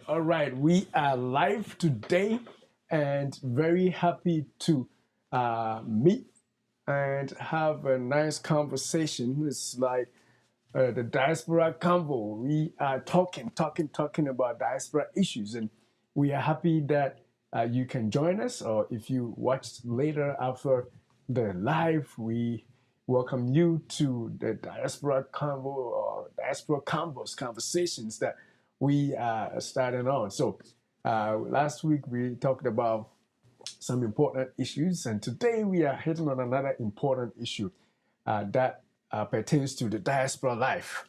All right. We are live today and very happy to meet and have a nice conversation. It's like the Diaspora Convo. We are talking about diaspora issues, and we are happy that you can join us, or if you watch later after the live, we welcome you to the Diaspora Convo or Diaspora Convos conversations that we are starting on. So last week we talked about some important issues, and today we are hitting on another important issue that pertains to the diaspora life.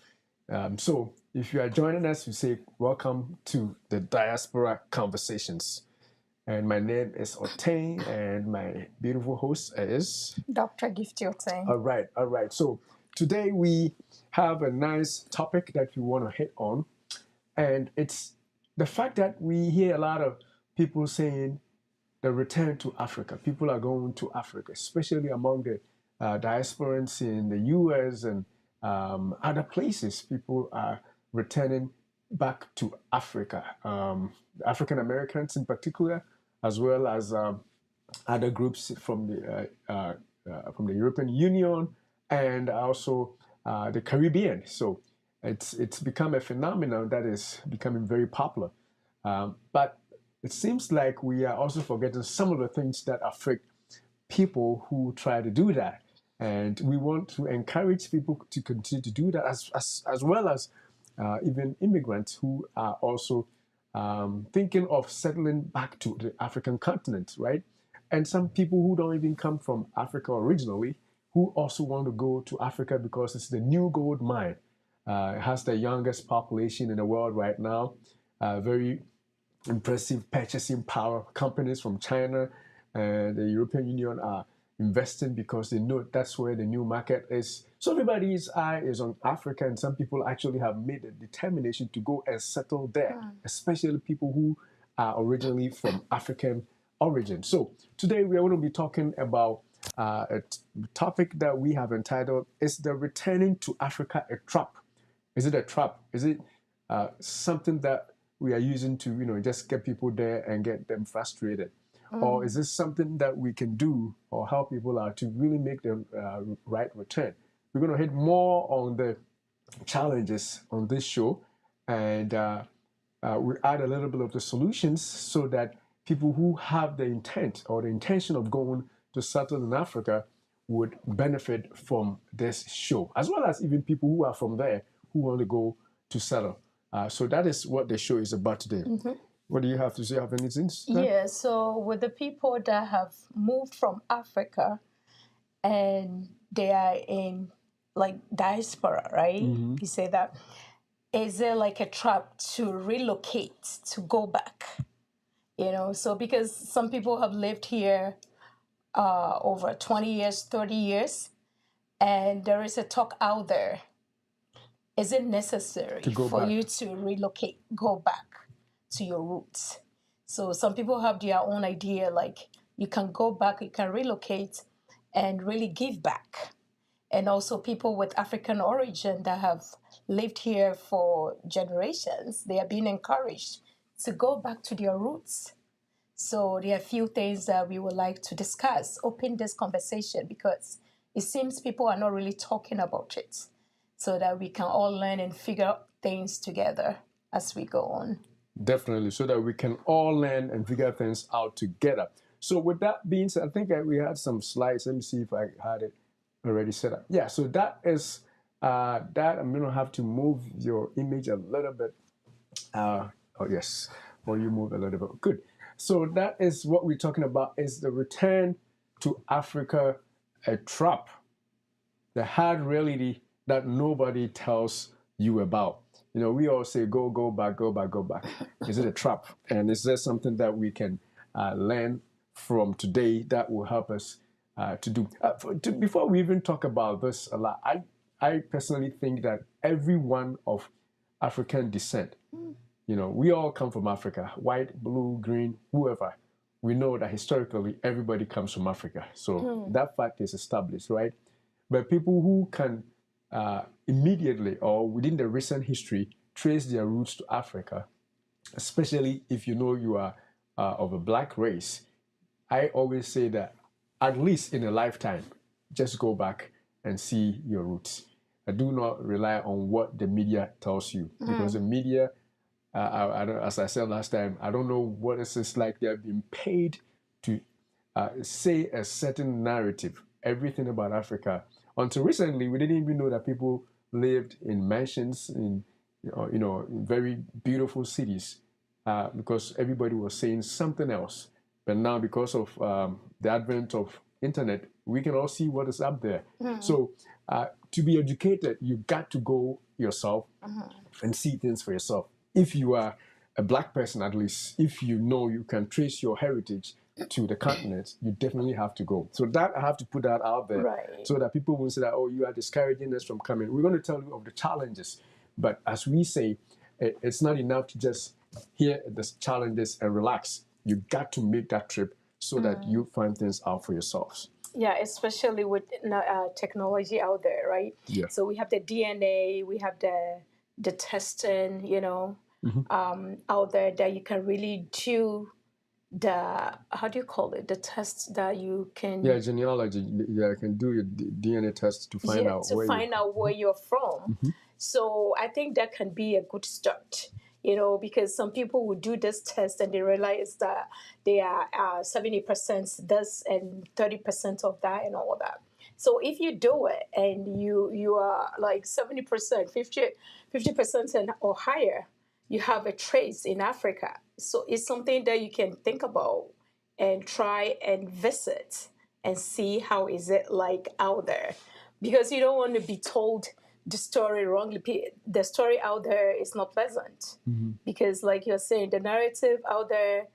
So if you are joining us, we say welcome to the Diaspora Conversations. And my name is Oteng, and my beautiful host is Dr. Gifty Oteng. All right. So today we have a nice topic that we want to hit on, and it's the fact that we hear a lot of people saying the return to Africa. People are going to Africa, especially among the diasporans in the US and other places. People are returning back to Africa, African Americans in particular, as well as other groups from the European Union and also the Caribbean. So it's become a phenomenon that is becoming very popular. But it seems like we are also forgetting some of the things that affect people who try to do that. And we want to encourage people to continue to do that, as well as even immigrants who are also thinking of settling back to the African continent, right? And some people who don't even come from Africa originally, who also want to go to Africa because it's the new gold mine. It has the youngest population in the world right now. Very impressive purchasing power. Companies from China and the European Union are investing because they know that's where the new market is. So everybody's eye is on Africa, and some people actually have made a determination to go and settle there, especially people who are originally from African origin. So today we are going to be talking about a topic that we have entitled, "Is the returning to Africa a trap?" Is it a trap? Is it something that we are using to, just get people there and get them frustrated? Or is this something that we can do or help people out to really make the right return? We're going to hit more on the challenges on this show, and we'll add a little bit of the solutions so that people who have the intent or the intention of going to settle in Africa would benefit from this show, as well as even people who are from there who want to go to settle. So that is what the show is about today. What do you have to say? Have anything? Yeah, so with the people that have moved from Africa and they are in like diaspora, right? You say that. Is there like a trap to relocate, to go back? So because some people have lived here over 20 years, 30 years, and there is a talk out there. Is it necessary for you to relocate, go back to your roots? So some people have their own idea, like you can go back, you can relocate and really give back. And also people with African origin that have lived here for generations, they are being encouraged to go back to their roots. So there are a few things that we would like to discuss, open this conversation, because it seems people are not really talking about it, so that we can all learn and figure out things together as we go on. Definitely, so that we can all learn and figure things out together. So with that being said, I think we had some slides. Let me see if I had it already set up. Yeah, so that is that. I'm going to have to move your image a little bit. Oh, yes. Or you move a little bit. Good. So that is what we're talking about, is the return to Africa, a trap, the hard reality that nobody tells you about. You know, we all say, go back, go back, go back. Is it a trap? And is there something that we can learn from today that will help us to do? Before we even talk about this a lot, I personally think that everyone of African descent, you know, we all come from Africa, white, blue, green, whoever. We know that historically everybody comes from Africa. So that fact is established, right? But people who can immediately or within the recent history trace their roots to Africa, especially if you know you are of a black race, I always say that at least in a lifetime, just go back and see your roots. Do not rely on what the media tells you, because the media, as I said last time, I don't know what it's like. They have been paid to say a certain narrative, everything about Africa. Until recently, we didn't even know that people lived in mansions in, in very beautiful cities, because everybody was saying something else. But now, because of the advent of internet, we can all see what is up there. So to be educated, you got to go yourself and see things for yourself. If you are a black person, at least, if you know you can trace your heritage to the continent, you definitely have to go. So that I have to put that out there, so that people won't say that, oh, you are discouraging us from coming. We're going to tell you of the challenges. But as we say, it's not enough to just hear the challenges and relax. You got to make that trip so that you find things out for yourselves. Yeah, especially with technology out there, right? Yeah. So we have the DNA, we have the testing, out there that you can really do how do you call it? The tests that you can... Yeah, genealogy. Yeah, you can do your DNA test to find out where you're from. So I think that can be a good start, because some people will do this test and they realize that they are 70% this and 30% of that and all that. So if you do it and you are like 70%, 50% and or higher, you have a trace in Africa. So it's something that you can think about and try and visit and see how is it like out there. Because you don't want to be told the story wrongly. The story out there is not pleasant. Because like you're saying, the narrative out there,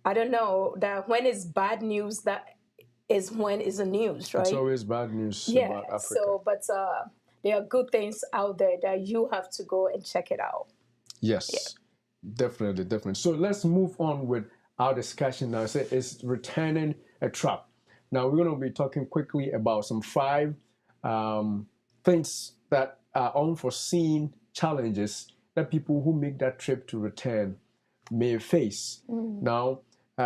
I don't know, that when it's bad news, that is when it's a news, right? It's always bad news about Africa. So, but there are good things out there that you have to go and check it out. Yes, definitely. So let's move on with our discussion now. It's returning a trap. Now we're going to be talking quickly about some 5 things that are unforeseen challenges that people who make that trip to return may face. Now,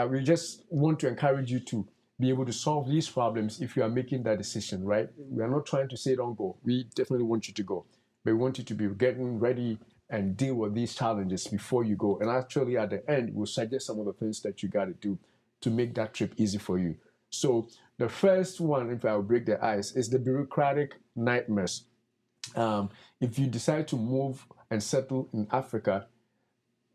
we just want to encourage you to be able to solve these problems if you are making that decision, right? We are not trying to say don't go. We definitely want you to go. But we want you to be getting ready and deal with these challenges before you go. And actually, at the end, we'll suggest some of the things that you got to do to make that trip easy for you. So the first one, if I'll break the ice, is the bureaucratic nightmares. If you decide to move and settle in Africa,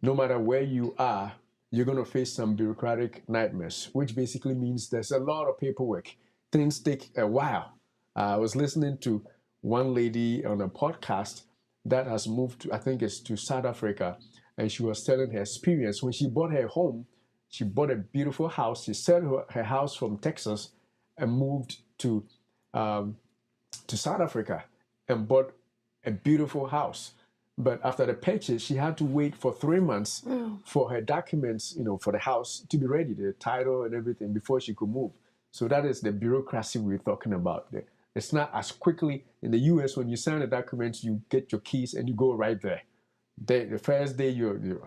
no matter where you are, you're going to face some bureaucratic nightmares, which basically means there's a lot of paperwork. Things take a while. I was listening to one lady on a podcast that has moved to, I think it's to South Africa, and she was telling her experience. When she bought her home, she bought a beautiful house. She sold her house from Texas and moved to to South Africa and bought a beautiful house. But after the purchase, she had to wait for 3 months for her documents, for the house to be ready, the title and everything, before she could move. So that is the bureaucracy we're talking about. It's not as quickly in the US. When you sign the documents, you get your keys and you go right there. The first day you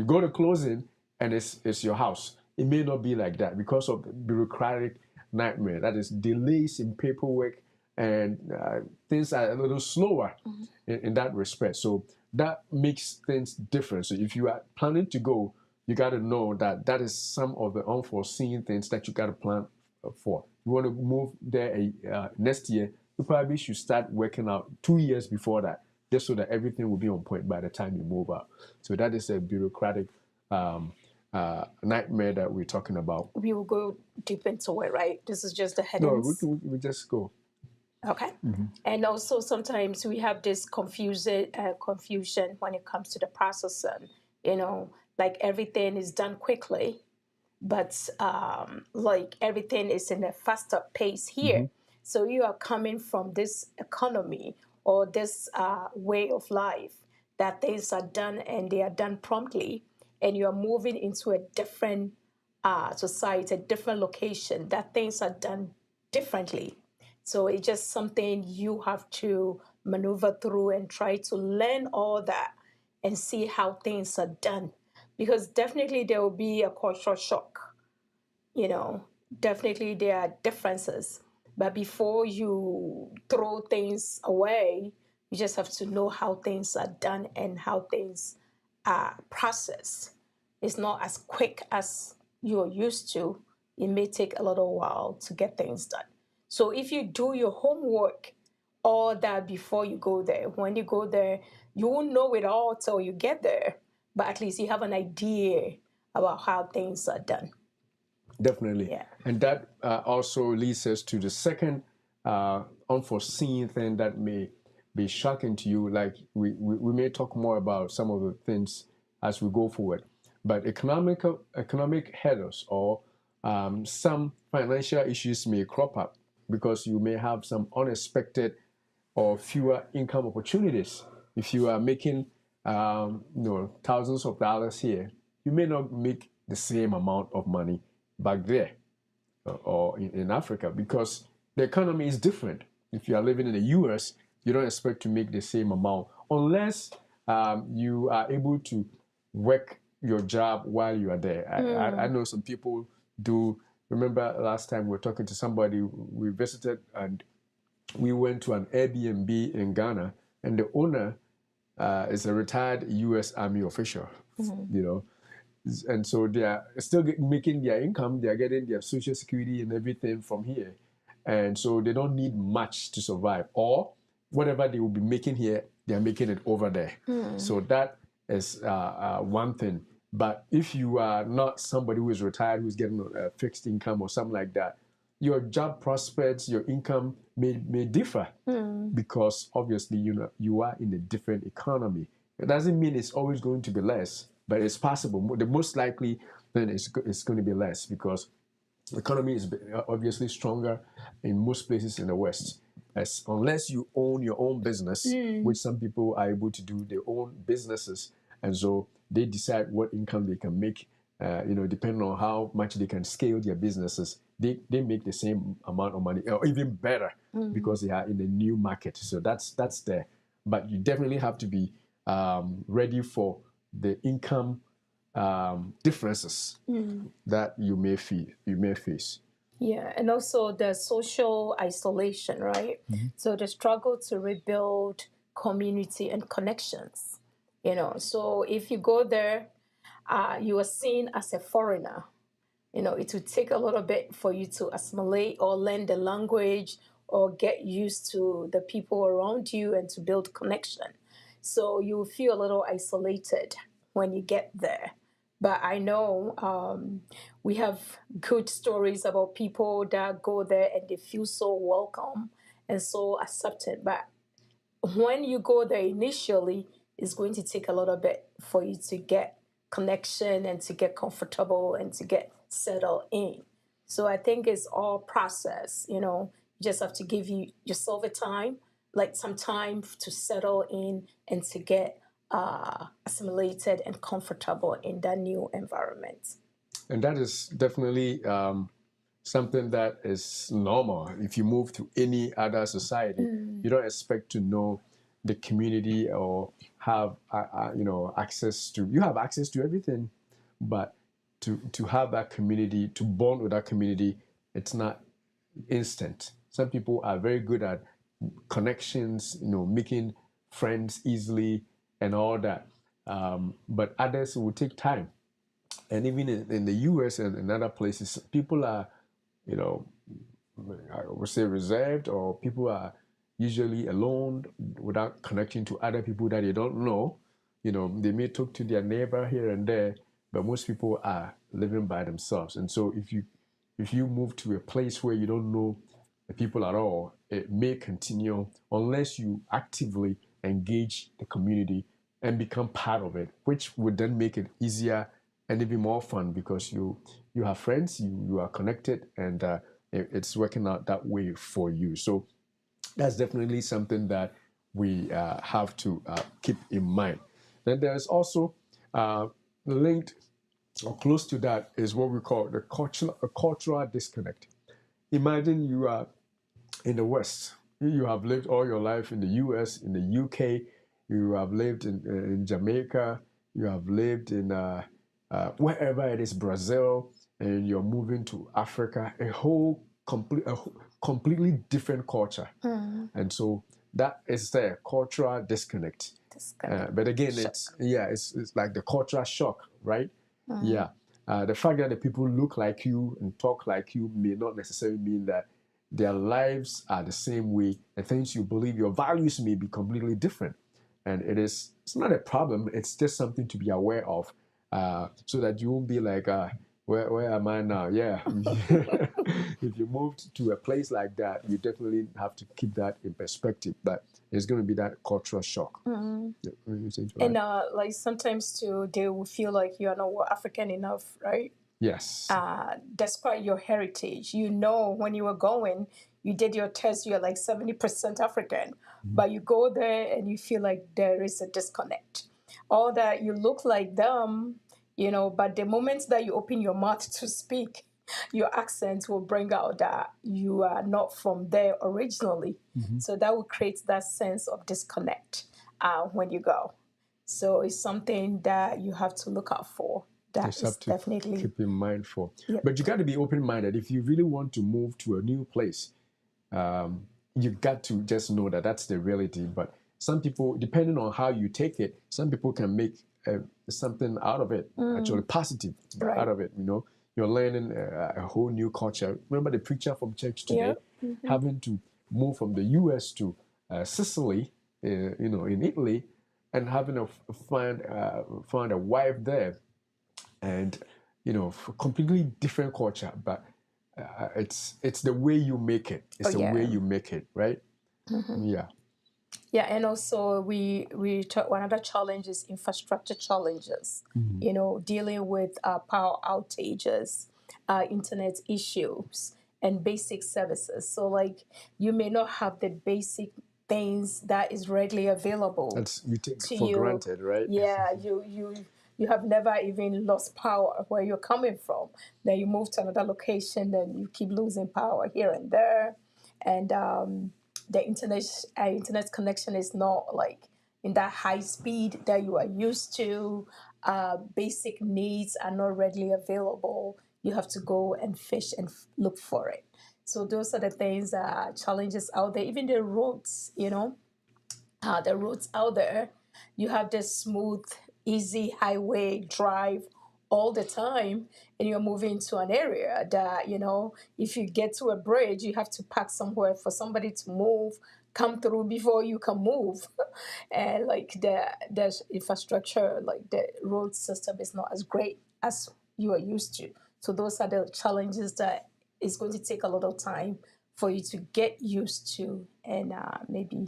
go to closing and it's your house. It may not be like that because of the bureaucratic nightmare. That is delays in paperwork, and things are a little slower in that respect. So that makes things different. So if you are planning to go, you got to know that that is some of the unforeseen things that you got to plan for. You want to move there next year, you probably should start working out 2 years before that, just so that everything will be on point by the time you move out. So that is a bureaucratic nightmare that we're talking about. We will go deep into it, right? This is just the headings. No, we just go. Okay. And also sometimes we have this confusion when it comes to the processing. Like everything is done quickly, but like everything is in a faster pace here. So you are coming from this economy or this way of life that things are done and they are done promptly, and you are moving into a different society, a different location that things are done differently. So it's just something you have to maneuver through and try to learn all that and see how things are done. Because definitely there will be a cultural shock. Definitely there are differences. But before you throw things away, you just have to know how things are done and how things are processed. It's not as quick as you're used to. It may take a little while to get things done. So if you do your homework, all that before you go there, when you go there, you won't know it all till you get there, but at least you have an idea about how things are done. Definitely. Yeah. And that also leads us to the second unforeseen thing that may be shocking to you. Like we may talk more about some of the things as we go forward, but economic hurdles or some financial issues may crop up because you may have some unexpected or fewer income opportunities. If you are making thousands of dollars here, you may not make the same amount of money back there or in Africa because the economy is different. If you are living in the US, you don't expect to make the same amount unless you are able to work your job while you are there. I know some people do. Remember last time we were talking to somebody, we visited and we went to an Airbnb in Ghana, and the owner is a retired US Army official, and so they are still making their income. They are getting their social security and everything from here, and so they don't need much to survive. Or whatever they will be making here, they are making it over there. So that is one thing. But if you are not somebody who is retired, who's getting a fixed income or something like that, your job prospects, your income may differ because obviously you are in a different economy. It doesn't mean it's always going to be less, but it's possible. The most likely then it's going to be less because the economy is obviously stronger in most places in the West. Unless you own your own business, which some people are able to do, they own businesses, and so they decide what income they can make. Depending on how much they can scale their businesses, they make the same amount of money or even better because they are in a new market. So that's there. But you definitely have to be ready for the income differences that you may face. Yeah, and also the social isolation, right? So the struggle to rebuild community and connections. So if you go there, you are seen as a foreigner. It would take a little bit for you to assimilate or learn the language or get used to the people around you and to build connection. So you feel a little isolated when you get there. But I know we have good stories about people that go there and they feel so welcome and so accepted. But when you go there initially, it's going to take a little bit for you to get connection and to get comfortable and to get settled in. So I think it's all process. just have to give yourself a time, like some time to settle in and to get assimilated and comfortable in that new environment. And that is definitely something that is normal. If you move to any other society, you don't expect to know the community or have access to. You have access to everything, but to have that community, to bond with that community, it's not instant. Some people are very good at connections, making friends easily and all that, but others will take time. And even in the US and in other places, people are, I would say reserved, or people are usually alone without connecting to other people that they don't know. They may talk to their neighbor here and there, but most people are living by themselves. And so if you move to a place where you don't know the people at all, it may continue unless you actively engage the community and become part of it, which would then make it easier and even more fun because you have friends, you are connected, and it's working out that way for you. So that's definitely something that we have to keep in mind. Then there's also linked or close to that is what we call a cultural disconnect. Imagine you are in the West. You have lived all your life in the US, in the UK. You have lived in Jamaica. You have lived in wherever it is, Brazil, and you're moving to Africa, a completely different culture. And so that is the cultural disconnect. But again, it's like the cultural shock, right? Yeah. The fact that the people look like you and talk like you may not necessarily mean that their lives are the same way, and things you believe, your values may be completely different. And it's not a problem. It's just something to be aware of, so that you won't be like, where am I now? Yeah. If you moved to a place like that, you definitely have to keep that in perspective. But it's going to be that cultural shock. And like sometimes too, they will feel like you're not African enough, right? Yes. Despite your heritage, when you were going, you did your test, you're like 70% African, but you go there and you feel like there is a disconnect. Or that you look like them, but the moment that you open your mouth to speak, your accent will bring out that you are not from there originally. So that will create that sense of disconnect when you go. So it's something that you have to look out for. That is definitely keep in mind for. Yep. But you got to be open-minded. If you really want to move to a new place, you got to just know that that's the reality. But some people, depending on how you take it, some people can make something out of it, actually positive out of it. You're learning a whole new culture. Remember the preacher from church today, having to move from the U.S. to Sicily, in Italy, and having to find a wife there. And completely different culture, but it's the way you make it. It's way you make it, right? Yeah, and also we talk, one other challenge is infrastructure challenges. Dealing with power outages, internet issues, and basic services. So like you may not have the basic things that is readily available. You take for granted, right? Yeah, you have never even lost power where you're coming from. Then you move to another location, then you keep losing power here and there, and the internet connection is not like in that high speed that you are used to. Basic needs are not readily available. You have to go and fish and look for it. So those are the things, challenges out there. Even the roads, the roads out there, you have this smooth, easy highway drive all the time, and you're moving to an area that, if you get to a bridge, you have to park somewhere for somebody to come through before you can move. And like the infrastructure, like the road system is not as great as you are used to. So those are the challenges that it's going to take a lot of time for you to get used to, and maybe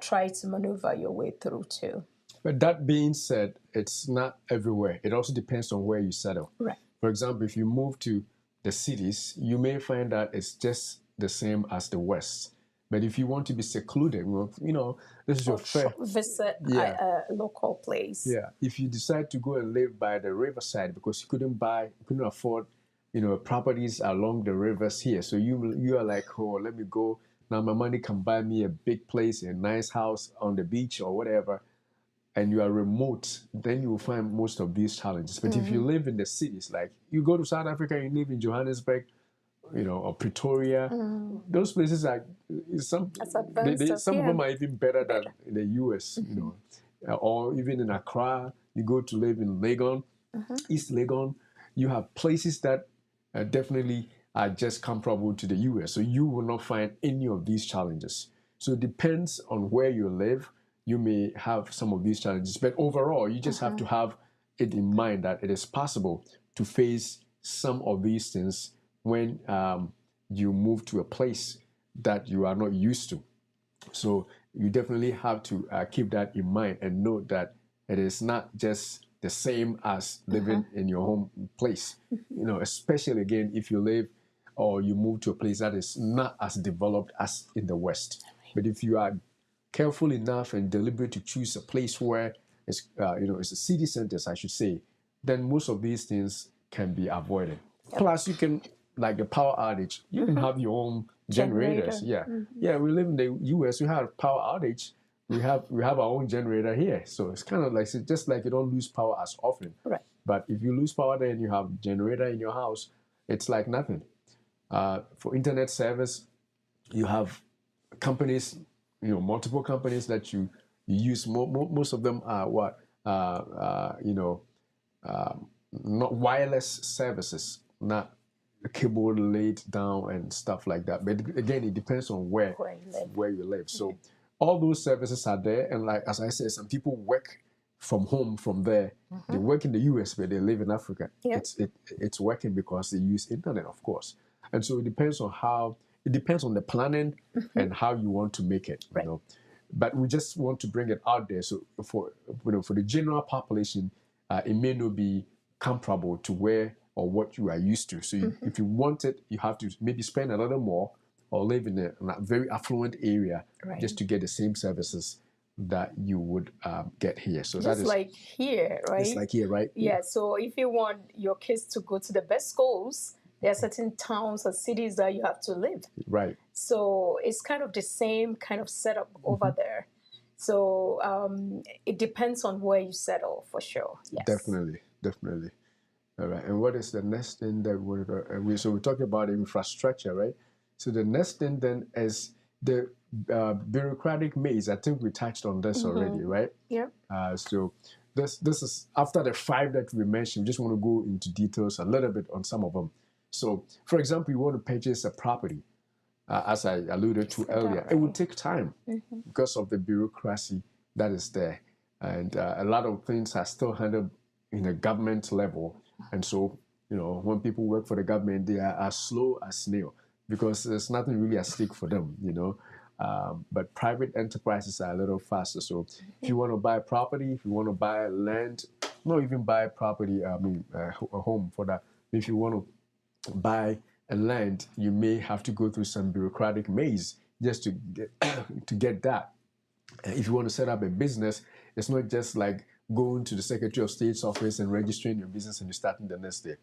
try to maneuver your way through too. But that being said, it's not everywhere. It also depends on where you settle. Right. For example, if you move to the cities, you may find that it's just the same as the West. But if you want to be secluded, well, this is your fair. Visit Yeah. a local place. Yeah. If you decide to go and live by the riverside because you couldn't afford, properties along the rivers here. So you are like, oh, let me go. Now my money can buy me a big place, a nice house on the beach or whatever, and you are remote, then you will find most of these challenges. But if you live in the cities, like you go to South Africa, you live in Johannesburg, or Pretoria, those places are some some of them are even better than in the US, or even in Accra. You go to live in Legon, East Legon, you have places that definitely are just comparable to the US. So you will not find any of these challenges. So it depends on where you live. You may have some of these challenges, but overall, you just have to have it in mind that it is possible to face some of these things when you move to a place that you are not used to. So you definitely have to keep that in mind and know that it is not just the same as living in your home place. Especially again if you live or you move to a place that is not as developed as in the West. But if you are careful enough and deliberate to choose a place where it's a city centers, I should say, then most of these things can be avoided. Plus, you can, like the power outage, you can have your own generators. Yeah, we live in the US. We have power outage. We have our own generator here, so it's kind of like just like you don't lose power as often. Right. But if you lose power, then you have generator in your house. It's like nothing. For internet service, you have companies, multiple companies that you use. Most of them are what not wireless services, not cable laid down and stuff like that. But again, it depends on where you live. So all those services are there, and like as I said, some people work from home from there. They work in the US, but they live in Africa. It's working because they use internet, of course. And so it depends on the planning and how you want to make it. But we just want to bring it out there. So for the general population, it may not be comparable to where or what you are used to. So if you want it, you have to maybe spend a little more or live in a very affluent area just to get the same services that you would get here. So just that is like here, right? It's like here, right? Yeah. So if you want your kids to go to the best schools, there are certain towns or cities that you have to live. Right. So it's kind of the same kind of setup over there. So it depends on where you settle, for sure. Yes. Definitely. All right. And what is the next thing that we're talking about infrastructure, right? So the next thing then is the bureaucratic maze. I think we touched on this already, right? Yeah. So this is after the 5 that we mentioned. We just want to go into details a little bit on some of them. So, for example, you want to purchase a property, as I alluded to earlier. Right. It will take time because of the bureaucracy that is there. And a lot of things are still handled in a government level. And so, when people work for the government, they are as slow as snail because there's nothing really at stake for them, But private enterprises are a little faster. So if you want to buy property, if you want to buy land, not even buy property, a home for that. If you want to buy a land, you may have to go through some bureaucratic maze just to get that. If you want to set up a business, it's not just like going to the Secretary of State's office and registering your business and you're starting the next day.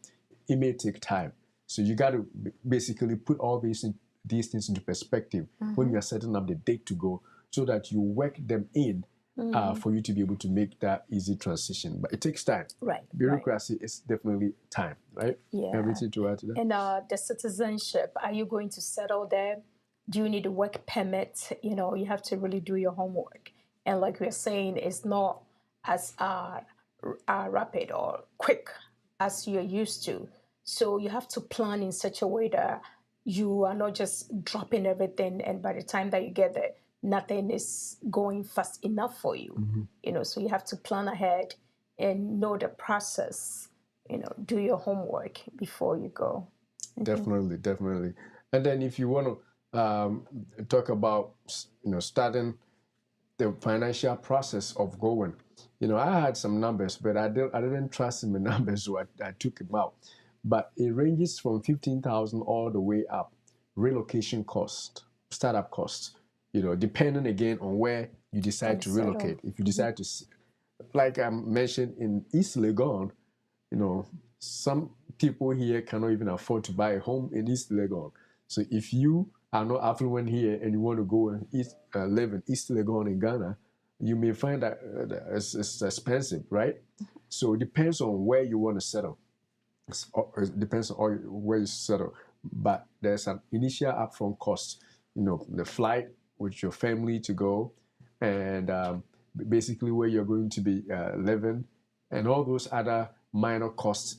It may take time. So you got to basically put all these things into perspective when you are setting up the date to go so that you work them in for you to be able to make that easy transition. But it takes time. Right. Bureaucracy is definitely time, right? Yeah. Everything to add to that. And the citizenship, are you going to settle there? Do you need a work permit? You have to really do your homework. And like we're saying, it's not as rapid or quick as you're used to. So you have to plan in such a way that you are not just dropping everything, and by the time that you get there, nothing is going fast enough for you. So you have to plan ahead and know the process. Do your homework before you go. Definitely. And then if you want to talk about starting the financial process of going, I had some numbers, but I didn't trust in the numbers, so I took them out. But it ranges from 15,000 all the way up relocation cost, startup cost, depending again on where you decide to relocate. If you decide to, like I mentioned in East Legon, some people here cannot even afford to buy a home in East Legon. So if you are not affluent here and you want to go and live in East Legon in Ghana, you may find that it's expensive, right? So it depends on where you want to settle. It depends on where you settle. But there's an initial upfront cost, the flight with your family to go, and basically where you're going to be living, and all those other minor costs,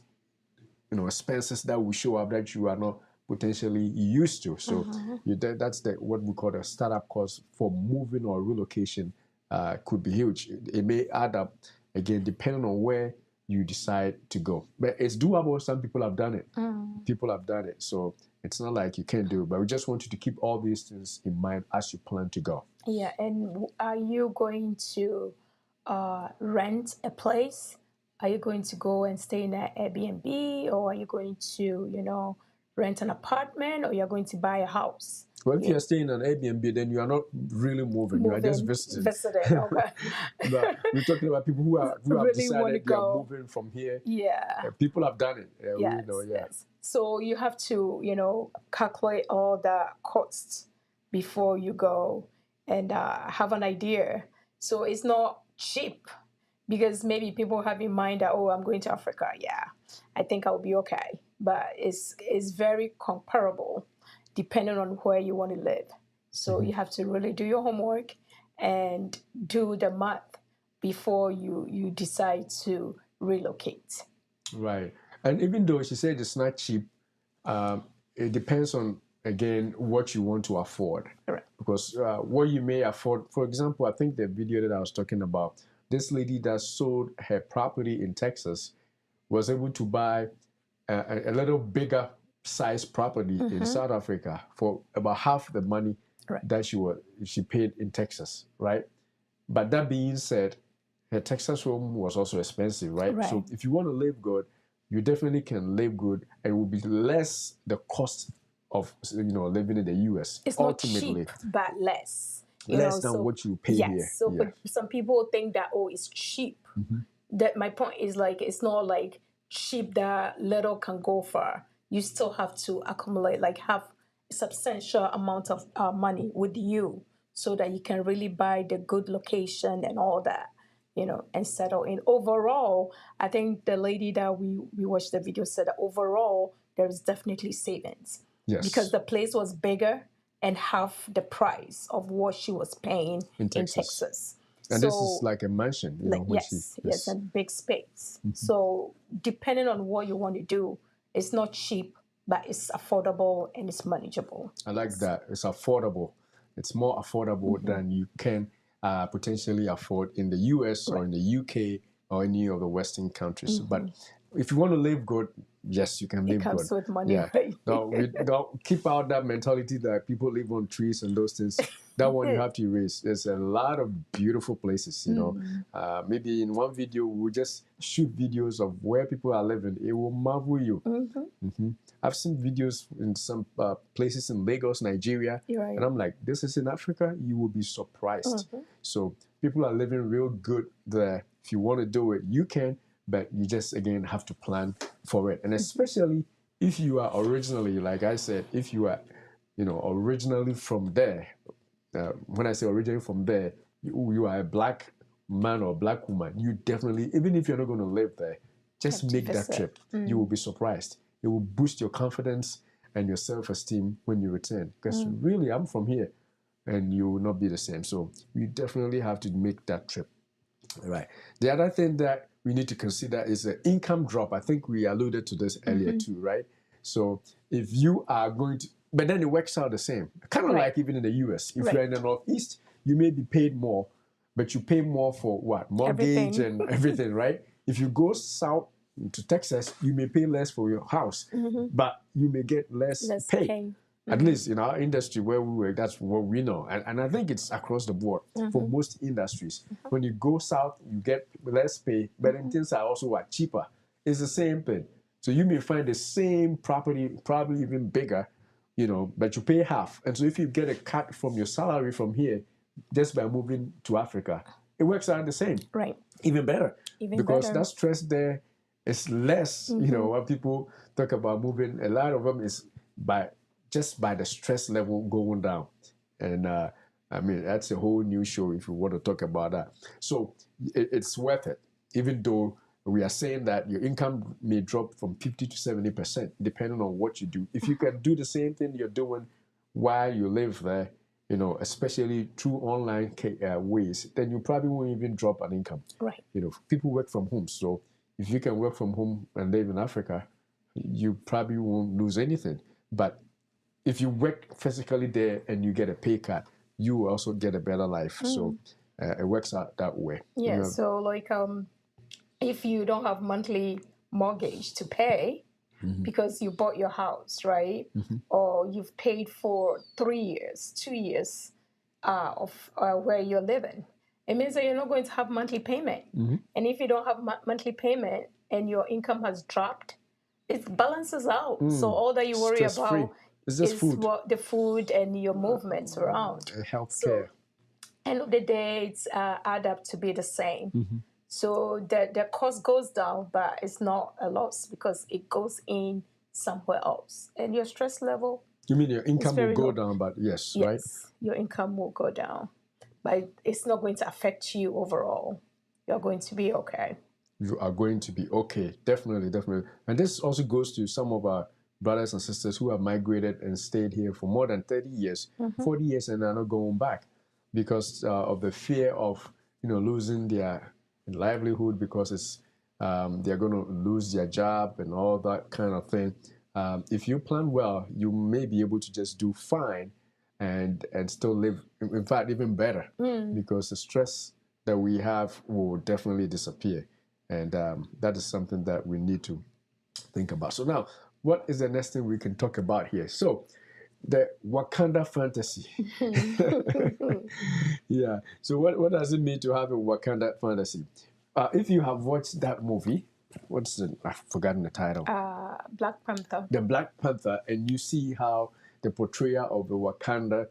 expenses that will show up that you are not potentially used to. So that's what we call the startup cost for moving or relocation. Could be huge. It may add up, again, depending on where you decide to go. But it's doable. Some people have done it. People have done it. So it's not like you can't do it. But we just want you to keep all these things in mind as you plan to go. Yeah. And are you going to rent a place? Are you going to go and stay in an Airbnb? Or are you going to, rent an apartment? Or you're going to buy a house? Well, if you're staying in an Airbnb, then you are not really moving. You are just visiting. Okay. But we're talking about people who have really decided they are moving from here. Yeah. People have done it. Yes, yes. So you have to, calculate all the costs before you go and have an idea. So it's not cheap, because maybe people have in mind that, I'm going to Africa. Yeah, I think I'll be okay. But it's very comparable depending on where you want to live. So you have to really do your homework and do the math before you decide to relocate. Right. And even though she said it's not cheap, it depends on, again, what you want to afford. Right. Because what you may afford, for example, I think the video that I was talking about, this lady that sold her property in Texas was able to buy a little bigger size property in South Africa for about half the money that she paid in Texas, right? But that being said, her Texas home was also expensive, right? So if you want to live good, you definitely can live good, and it will be less the cost of living in the US. It's ultimately not cheap, but less. Less than what you pay here. So some people think that it's cheap. That my point is, like, it's not like cheap that little can go far. You still have to accumulate, like have a substantial amount of money with you so that you can really buy the good location and all that, and settle in. Overall, I think the lady that we watched the video said that overall, there's definitely savings. Yes. Because the place was bigger and half the price of what she was paying in Texas. And so, this is like a mansion, yes, a big space. So depending on what you want to do, it's not cheap, but it's affordable and it's manageable. I like that. It's affordable. It's more affordable than you can potentially afford in the US or in the UK or any of the Western countries. But if you want to live good, yes, you can live good. It comes with money, right? Don't keep out that mentality that people live on trees and those things. That one you have to erase. There's a lot of beautiful places, Maybe in one video, we'll just shoot videos of where people are living. It will marvel you. I've seen videos in some places in Lagos, Nigeria, and I'm like, this is in Africa? You will be surprised. So people are living real good there. If you want to do it, you can, but you just, again, have to plan for it. And especially if you are originally, like I said, if you are, originally from there, when I say originally from there, you are a black man or black woman, you definitely, even if you're not going to live there, just make that trip. You will be surprised. It will boost your confidence and your self-esteem when you return. Because really, I'm from here, and you will not be the same. So you definitely have to make that trip. Right. The other thing that we need to consider is the income drop. I think we alluded to this earlier too, right? So if you are going to, but then it works out the same. Kind of like even in the US. If you're in the Northeast, you may be paid more, but you pay more for what? Mortgage and everything, right? If you go south to Texas, you may pay less for your house, but you may get less pay. At least in our industry where we work, that's what we know. And I think it's across the board for most industries. When you go south, you get less pay, but then things are also cheaper. It's the same thing. So you may find the same property, probably even bigger, but you pay half. And so if you get a cut from your salary from here, just by moving to Africa, it works out the same. Right. Even better. Because better. that stress there is less, when people talk about moving, a lot of them is by the stress level going down. And that's a whole new show if you want to talk about that. So it's worth it, even though we are saying that your income may drop from 50 to 70%, depending on what you do. If you can do the same thing you're doing while you live there, especially through online ways, then you probably won't even drop an income. Right. People work from home. So if you can work from home and live in Africa, you probably won't lose anything. But if you work physically there and you get a pay cut, you will also get a better life. So it works out that way. Yeah. So like, if you don't have monthly mortgage to pay because you bought your house, right? Or you've paid for 3 years, 2 years of where you're living, it means that you're not going to have monthly payment. And if you don't have monthly payment and your income has dropped, it balances out. So all that you worry about is food. The food and your movements around. Healthcare. So, end of the day, it's add up to be the same. So the cost goes down, but it's not a loss because it goes in somewhere else. And your stress level... You mean your income will go down, but yes, right? Yes, your income will go down. But it's not going to affect you overall. You're going to be okay. You are going to be okay. Definitely, definitely. And this also goes to some of our brothers and sisters who have migrated and stayed here for more than 30 years, 40 years, and are not going back because of the fear of, losing their livelihood because it's they're going to lose their job and all that kind of thing. If you plan well, you may be able to just do fine and still live, in fact, even better because the stress that we have will definitely disappear. And that is something that we need to think about. So now, what is the next thing we can talk about here? So the Wakanda fantasy. Yeah. So what does it mean to have a Wakanda fantasy? If you have watched that movie, I've forgotten the title. Black Panther. The Black Panther, and you see how the portrayal of the Wakanda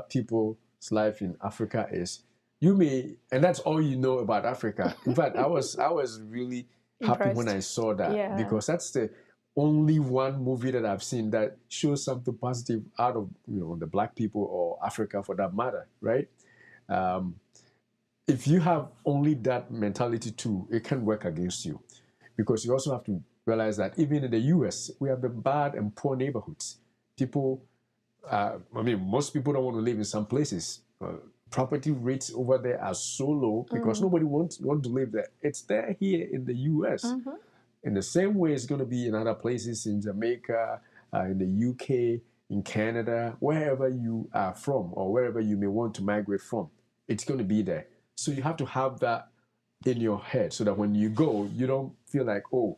people's life in Africa is. And that's all you know about Africa. In fact, I was really happy when I saw that because that's the only one movie that I've seen that shows something positive out of the Black people or Africa for that matter, right? If you have only that mentality too, it can work against you because you also have to realize that even in the US, we have the bad and poor neighborhoods. People, most people don't want to live in some places. Property rates over there are so low because nobody wants to live there. It's there here in the US. In the same way, it's going to be in other places in Jamaica, in the UK, in Canada, wherever you are from or wherever you may want to migrate from. It's going to be there. So you have to have that in your head so that when you go, you don't feel like, oh,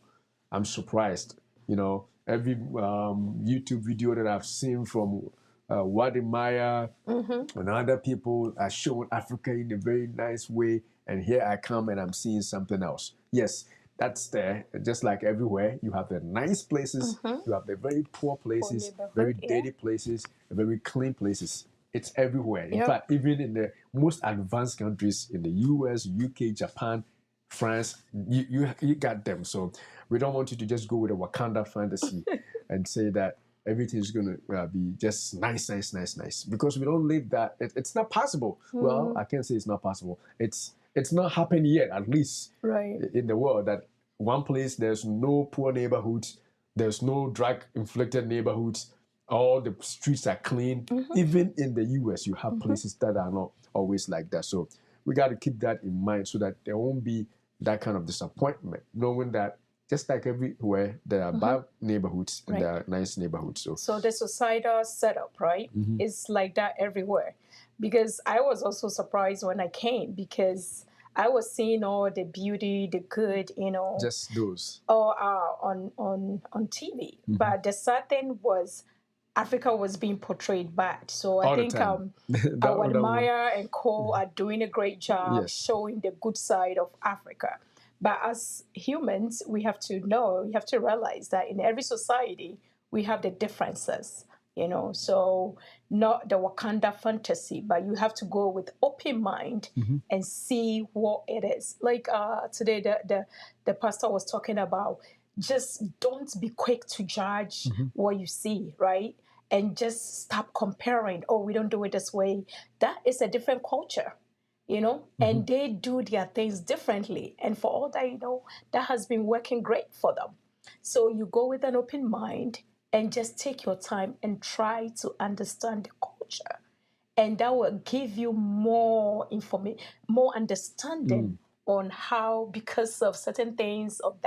I'm surprised. Every YouTube video that I've seen from Wadi Maya and other people are showing Africa in a very nice way. And here I come and I'm seeing something else. Yes, that's there. Just like everywhere, you have the nice places, you have the very poor places, very dirty places, very clean places. It's everywhere. In fact, even in the most advanced countries in the US, UK, Japan, France, you got them. So we don't want you to just go with a Wakanda fantasy and say that everything's going to be just nice, because we don't live that. It's not possible. Well, I can't say it's not possible. It's not happened yet, at least in the world, that one place there's no poor neighborhoods, there's no drug-inflicted neighborhoods, all the streets are clean. Even in the US, you have places that are not always like that. So we got to keep that in mind so that there won't be that kind of disappointment, knowing that just like everywhere, there are bad neighborhoods and there are nice neighborhoods. So the societal setup, is like that everywhere. Because I was also surprised when I came because I was seeing all the beauty, the good, just those. All on TV. But the sad thing was Africa was being portrayed bad. So I think Maya and Co are doing a great job showing the good side of Africa. But as humans, we have to realize that in every society, we have the differences. So not the Wakanda fantasy, but you have to go with open mind and see what it is. Like today, the pastor was talking about just don't be quick to judge what you see, right? And just stop comparing. Oh, we don't do it this way. That is a different culture, and they do their things differently. And for all that, that has been working great for them. So you go with an open mind and just take your time and try to understand the culture. And that will give you more information, more understanding on how, because of certain things of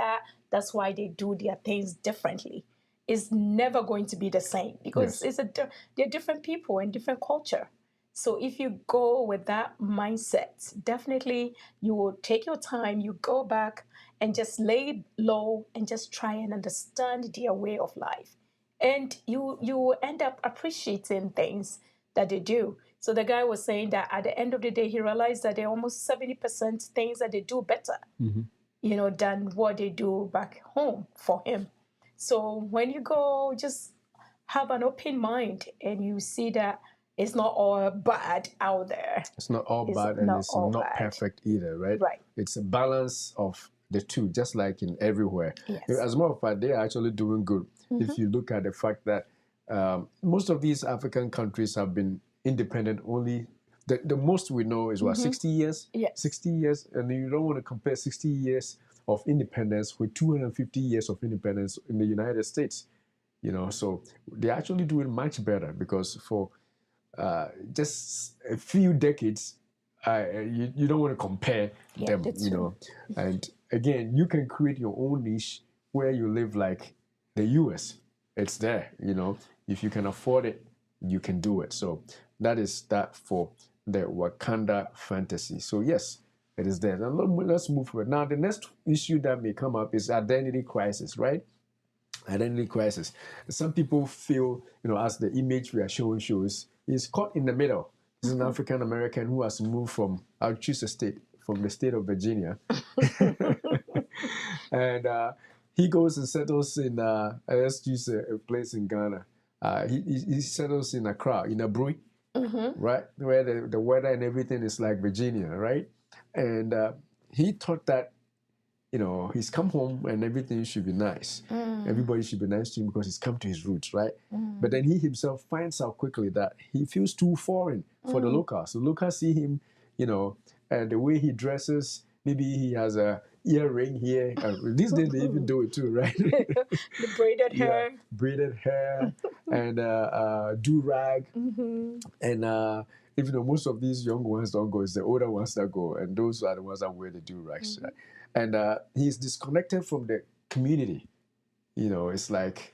that's why they do their things differently. It's never going to be the same because they're different people and different culture. So if you go with that mindset, definitely you will take your time, you go back and just lay low and just try and understand their way of life. And you will end up appreciating things that they do. So the guy was saying that at the end of the day, he realized that there are almost 70% things that they do better, than what they do back home for him. So when you go, just have an open mind and you see that it's not all bad out there. It's not all bad and it's not perfect either, right? Right. It's a balance of the two, just like in everywhere. Yes. As a matter of fact, they are actually doing good. If you look at the fact that most of these African countries have been independent only, the most we know is what, 60 years? Yes. 60 years, and you don't want to compare 60 years of independence with 250 years of independence in the United States. So they're actually doing much better because for just a few decades, you don't want to compare them, And again, you can create your own niche where you live like the US. It's there, If you can afford it, you can do it. So that is that for the Wakanda fantasy. So yes, it is there. Now let's move forward. Now the next issue that may come up is identity crisis, right? Identity crisis. Some people feel, as the image we are showing shows, is caught in the middle. This is an African American who has moved from, I'll choose a state, from the state of Virginia. And he goes and settles in, let's choose a place in Ghana. He settles in Accra, in Abrui, right? Where the weather and everything is like Virginia, right? And he thought that, he's come home and everything should be nice. Everybody should be nice to him because he's come to his roots, right? But then he himself finds out quickly that he feels too foreign for the locals. The locals see him, and the way he dresses, maybe he has a earring here. These days they even do it too, right? The braided hair. Yeah, braided hair and do-rag. And even though most of these young ones don't go, it's the older ones that go, and those are the ones that wear the do-rags. Right? And he's disconnected from the community. It's like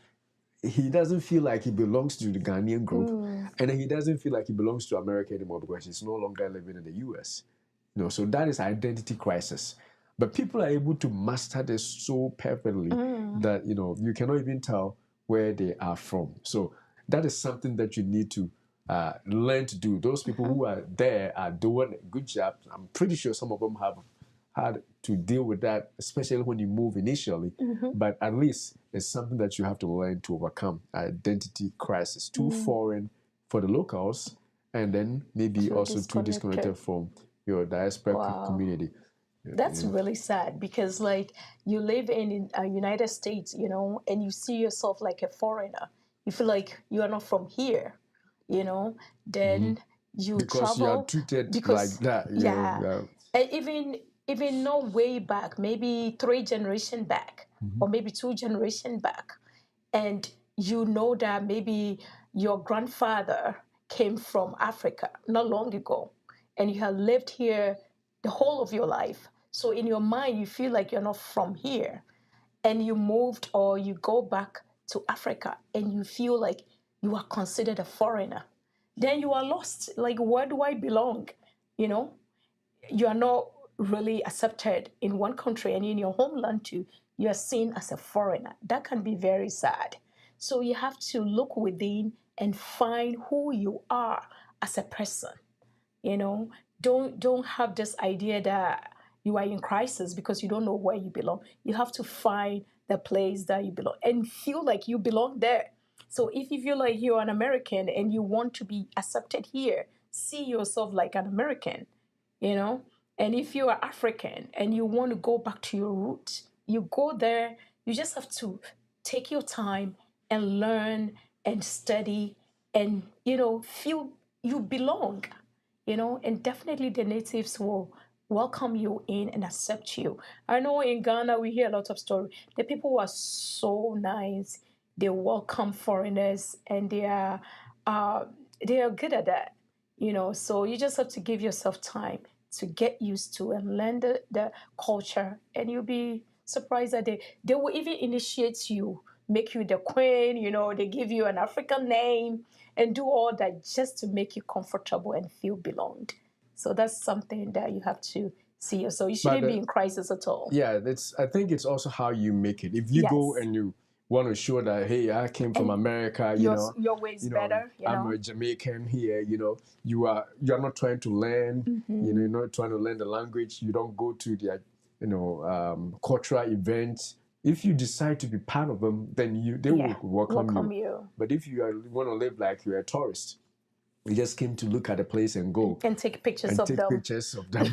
he doesn't feel like he belongs to the Ghanaian group, and then he doesn't feel like he belongs to America anymore because he's no longer living in the US. So that is identity crisis. But people are able to master this so perfectly that you cannot even tell where they are from. So that is something that you need to learn to do. Those people who are there are doing a good job. I'm pretty sure some of them have had to deal with that, especially when you move initially. But at least it's something that you have to learn to overcome. Identity crisis, too foreign for the locals, and then maybe also too disconnected from your diaspora community. That's really sad because, like, you live in the United States, and you see yourself like a foreigner. You feel like you are not from here, Then you because travel. You are treated like that. Yeah. And even no way back, maybe 3 generations back, or maybe 2 generations back, and you know that maybe your grandfather came from Africa not long ago, and you have lived here the whole of your life. So in your mind, you feel like you're not from here, and you moved or you go back to Africa, and you feel like you are considered a foreigner. Then you are lost. Like, where do I belong? You are not really accepted in one country, and in your homeland too, you are seen as a foreigner. That can be very sad. So you have to look within and find who you are as a person. Don't have this idea that you are in crisis because you don't know where you belong. You have to find the place that you belong and feel like you belong there. So if you feel like you're an American and you want to be accepted here, see yourself like an American, you know? And if you are African and you want to go back to your roots, you go there. You just have to take your time and learn and study and, feel you belong, and definitely the natives will welcome you in and accept you. I know in Ghana we hear a lot of stories. The people are so nice. They welcome foreigners and they are good at that. So you just have to give yourself time to get used to and learn the culture, and you'll be surprised that they will even initiate you, make you the queen, they give you an African name and do all that just to make you comfortable and feel belonged. So that's something that you have to see yourself. You shouldn't be in crisis at all. Yeah, I think it's also how you make it. If you go and you want to show that, hey, I came from America, your way is better. I'm a Jamaican here. You're not trying to learn. You're not trying to learn the language. You don't go to their cultural events. If you decide to be part of them, then they will welcome you. But if you want to live like you're a tourist, you just came to look at a place and go and take pictures of them.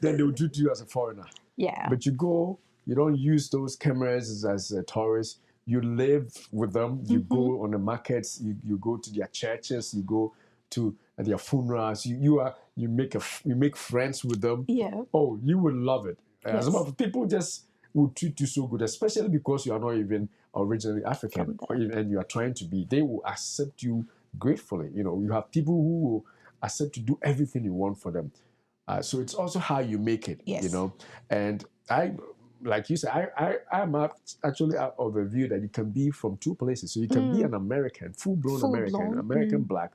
Then they'll treat you as a foreigner. Yeah. But you go, you don't use those cameras as a tourist. You live with them. You go on the markets. You go to their churches. You go to their funerals. You make friends with them. Yeah. Oh, you will love it. As a matter of people just will treat you so good, especially because you are not even originally African, and you are trying to be. They will accept you gratefully. You have people who will accept to do everything you want for them. So it's also how you make it. Yes. And like you said, I'm actually out of a view that you can be from two places. So you can be an American, full-blown American black,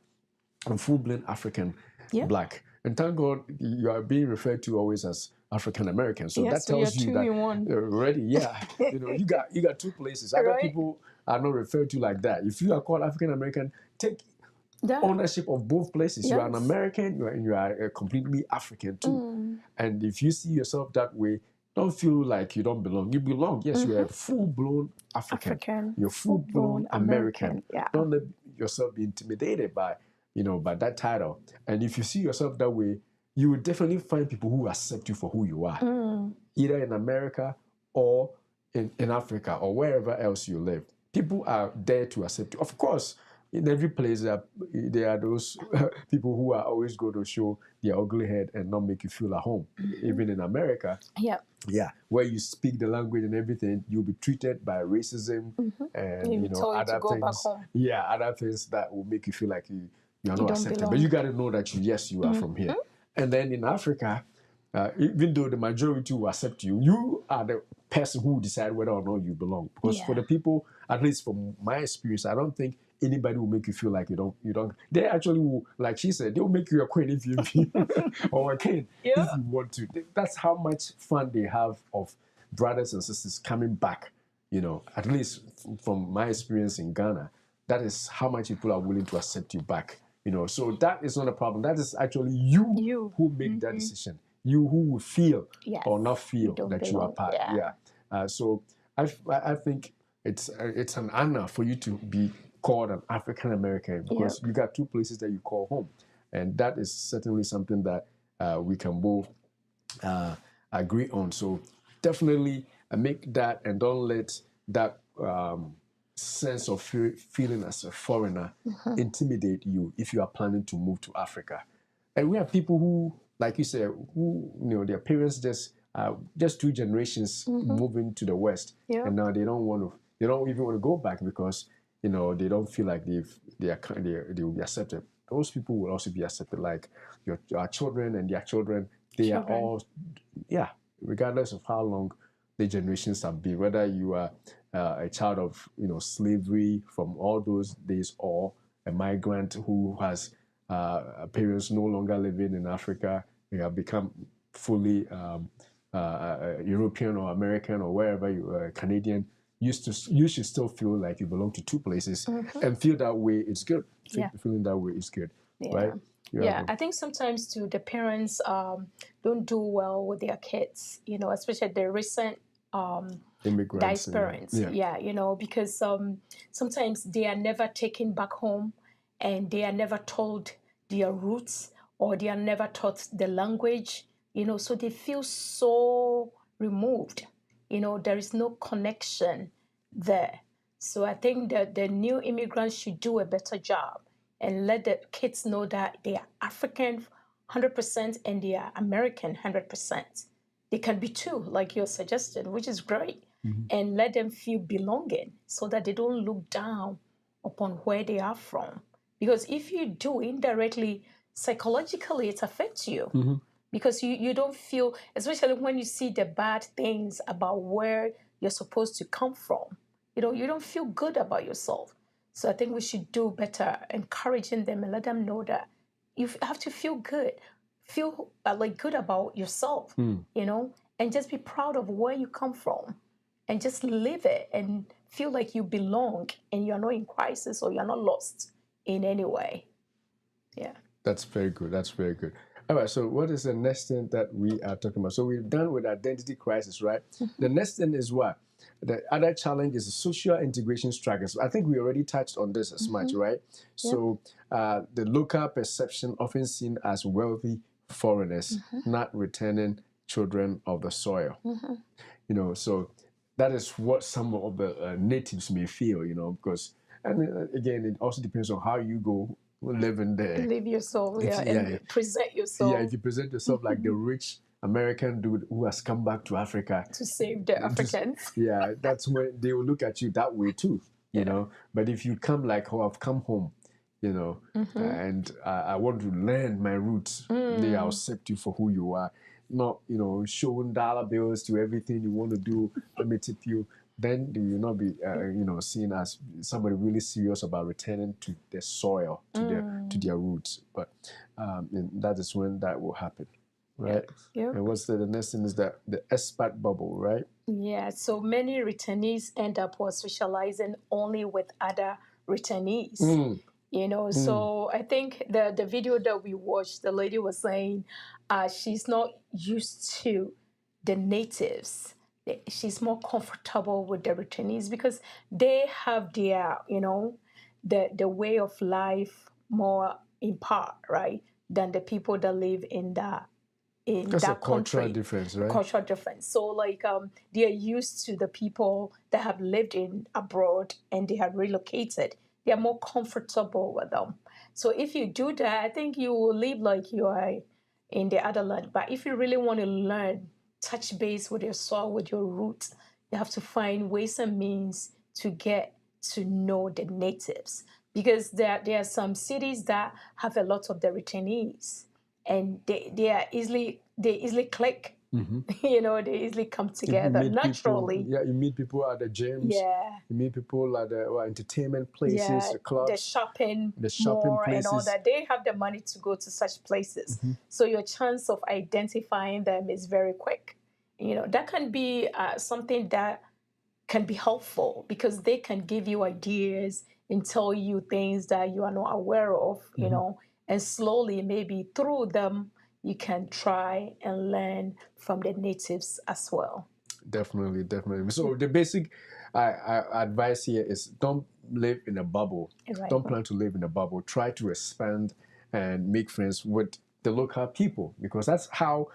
and full-blown African black. And thank God you are being referred to always as African American. So that tells you that already, you got two places. Other people are not referred to like that. If you are called African American, take ownership of both places. Yes. You are an American, you are completely African too. And if you see yourself that way, don't feel like you don't belong. You belong. Yes, you are a full-blown African. You're full-blown American. Yeah. Don't let yourself be intimidated by that title. And if you see yourself that way, you will definitely find people who accept you for who you are, either in America or in Africa or wherever else you live. People are there to accept you. Of course, in every place, there are those people who are always going to show their ugly head and not make you feel at home. Even in America, where you speak the language and everything, you'll be treated by racism and other things. Yeah, other things that will make you feel like you're not accepted. Belong. But you got to know that you are from here. And then in Africa, even though the majority will accept you, you are the person who will decide whether or not you belong. Because for the people, at least from my experience, I don't think anybody will make you feel like you don't. They actually will, like she said, they'll make you a queen if you or a king if you want to. That's how much fun they have of brothers and sisters coming back. At least from my experience in Ghana, that is how much people are willing to accept you back. So that is not a problem. That is actually you who make that decision. You who will feel or not feel that you are part. So I think it's an honor for you to be called an African American because you got two places that you call home, and that is certainly something that we can both agree on. So definitely make that, and don't let that sense of feeling as a foreigner intimidate you if you are planning to move to Africa. And we have people who, like you said, who their parents just two generations moving to the West, and now they don't even want to go back because they don't feel like they will be accepted. Those people will also be accepted, like your children and their children. They are all, regardless of how long the generations have been, whether you are a child of slavery from all those days or a migrant who has parents no longer living in Africa, they have become fully European or American or wherever you are, Canadian. You should still feel like you belong to two places and feel that way. It's good. Feeling that way is good, right? I think sometimes too the parents don't do well with their kids. Especially the recent Immigrants. diasporans. Yeah, you know, because sometimes they are never taken back home, and they are never told their roots, or they are never taught the language, you know, so they feel so removed. You know, there is no connection there. So I think that the new immigrants should do a better job and let the kids know that they are African 100% and they are American 100%. They can be two, like you're suggesting, which is great. And let them feel belonging so that they don't look down upon where they are from. Because if you do, indirectly, psychologically, it affects you. Because you don't feel, especially when you see the bad things about where you're supposed to come from, you know, you don't feel good about yourself. So I think we should do better encouraging them and let them know that you have to feel good, feel like good about yourself, you know, and just be proud of where you come from and just live it and feel like you belong and you're not in crisis or you're not lost in any way. Yeah. That's very good. That's very good. All right. So, what is the next thing that we are talking about? So, we've done with identity crisis, right? The next thing is what? The other challenge is social integration struggles. I think we already touched on this as much, right? So, the local perception often seen as wealthy foreigners, not returning children of the soil. You know, so that is what some of the natives may feel, you know, because, and again, it also depends on how you go living there. Live yourself, and present yourself. Yeah, if you present yourself like the rich American dude who has come back to Africa to save the Africans. Yeah, that's when they will look at you that way too, you know. But if you come like, oh, I've come home, you know, and I want to learn my roots, they will accept you for who you are. Not, you know, showing dollar bills to everything you want to do. Let me tip you. Then you will not be, you know, seen as somebody really serious about returning to their soil, to their roots. But and that is when that will happen, right? Yep. And what's the next thing is that the expat bubble, right? Yeah. So many returnees end up socializing only with other returnees. You know, so I think the video that we watched, the lady was saying she's not used to the natives. She's more comfortable with the returnees because they have their, you know, the way of life more in part, right, than the people that live in that That's that a cultural country. difference, right? Cultural difference. So like they are used to the people that have lived in abroad and they have relocated. They are more comfortable with them. So if you do that, I think you will live like you are in the other land. But if you really want to learn, touch base with your soil, with your roots, you have to find ways and means to get to know the natives. Because there are some cities that have a lot of the returnees, and they easily click. You know, they easily come together naturally. People, you meet people at the gyms. Yeah. You meet people at the entertainment places, the clubs, the shopping places, and all that. They have the money to go to such places. So your chance of identifying them is very quick. You know, that can be something that can be helpful because they can give you ideas and tell you things that you are not aware of, you know, and slowly, maybe through them, you can try and learn from the natives as well. Definitely, definitely. So the basic advice here is don't live in a bubble. Right. Don't plan to live in a bubble. Try to expand and make friends with the local people because that's how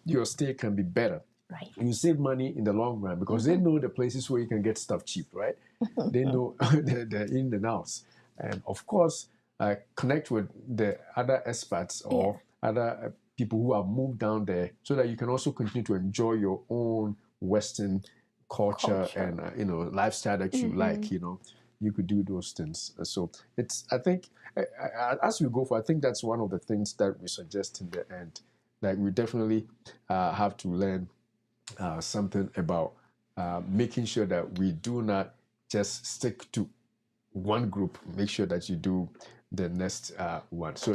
your stay can be better. Right. You save money in the long run because they know the places where you can get stuff cheap, right? They know the in and outs. And of course, connect with the other expats or other people who have moved down there so that you can also continue to enjoy your own Western culture. And, you know, lifestyle that you like, you know, you could do those things. So it's, I think, as we go for, I think that's one of the things that we suggest in the end. Like we definitely have to learn something about making sure that we do not just stick to one group. Make sure that you do the next one. So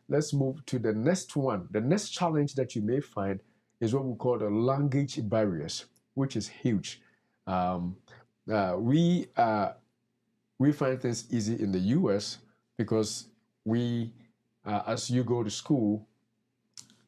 let's move to the next one. The next challenge that you may find is what we call the language barriers, which is huge. We find things easy in the US because we, as you go to school,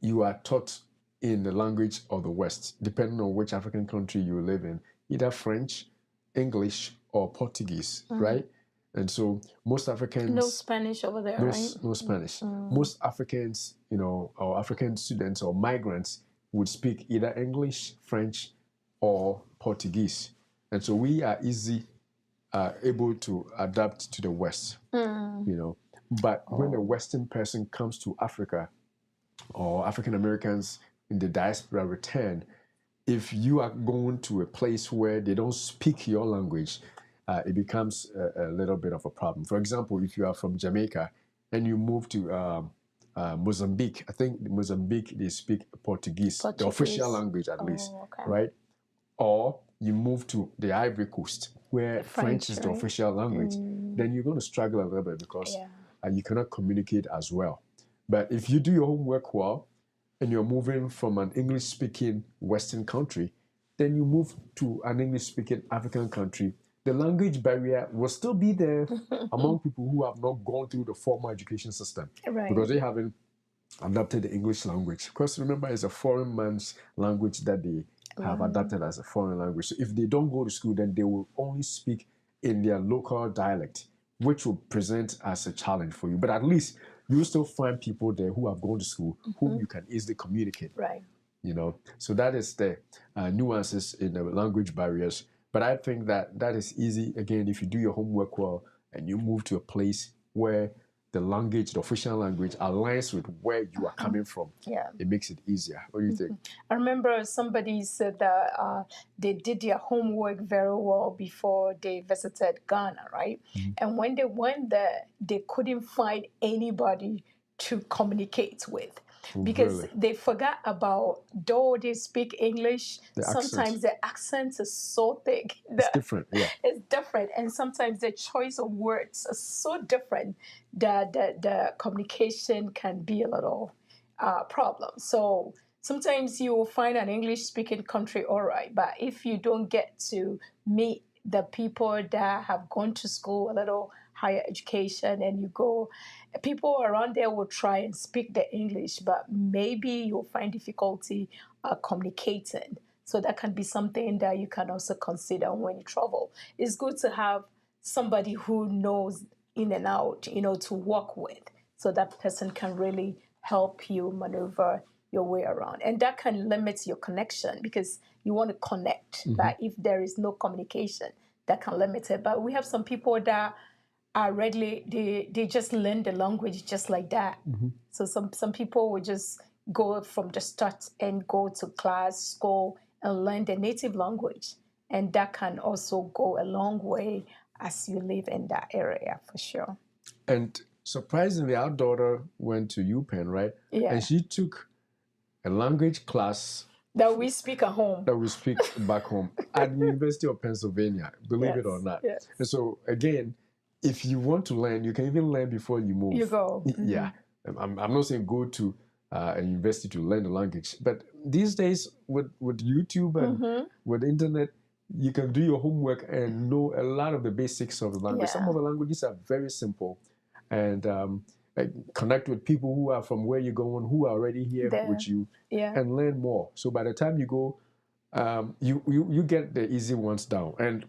you are taught in the language of the West, depending on which African country you live in, either French, English, or Portuguese, right? And so most Africans... No Spanish over there, right? No Spanish. Most Africans, or African students or migrants would speak either English, French, or Portuguese. And so we are able to adapt to the West, But when a Western person comes to Africa, or African Americans in the diaspora return, if you are going to a place where they don't speak your language, it becomes a little bit of a problem. For example, if you are from Jamaica and you move to Mozambique, I think Mozambique, they speak Portuguese, the official language at least, right? Or you move to the Ivory Coast, where French is the official language, then you're going to struggle a little bit because you cannot communicate as well. But if you do your homework well, and you're moving from an English-speaking Western country, then you move to an English-speaking African country, the language barrier will still be there among people who have not gone through the formal education system, because they haven't adapted the English language. Because remember, it's a foreign man's language that they have adapted as a foreign language. So if they don't go to school, then they will only speak in their local dialect, which will present as a challenge for you. But at least you will still find people there who have gone to school, whom you can easily communicate. Right. So that is the nuances in the language barriers. But I think that is easy, again, if you do your homework well and you move to a place where the language, the official language, aligns with where you are coming from. Yeah. It makes it easier. What do you think? I remember somebody said that they did their homework very well before they visited Ghana, right? And when they went there, they couldn't find anybody to communicate with. Because they forgot about, though they speak English, sometimes the accent is so thick. It's different, yeah. It's different. And sometimes the choice of words is so different that the communication can be a little problem. So sometimes you will find an English-speaking country all right, but if you don't get to meet the people that have gone to school a little higher education, and you go, people around there will try and speak the English, but maybe you'll find difficulty communicating. So that can be something that you can also consider when you travel. It's good to have somebody who knows in and out, to work with, so that person can really help you maneuver your way around. And that can limit your connection because you want to connect. But if there is no communication, that can limit it. But we have some people that are readily, they just learn the language just like that. So some people will just go from the start and go to class, school, and learn the native language. And that can also go a long way as you live in that area, for sure. And surprisingly, our daughter went to UPenn, right? Yeah. And she took a language class that we speak at home. That we speak back home at the University of Pennsylvania, believe it or not. Yes. And so, again, if you want to learn, you can even learn before you move. You go. Yeah. I'm not saying go to a university to learn the language, but these days with YouTube and with the internet, you can do your homework and know a lot of the basics of the language. Some of the languages are very simple, and connect with people who are from where you're going, who are already here with you, and learn more. So by the time you go, you get the easy ones down. And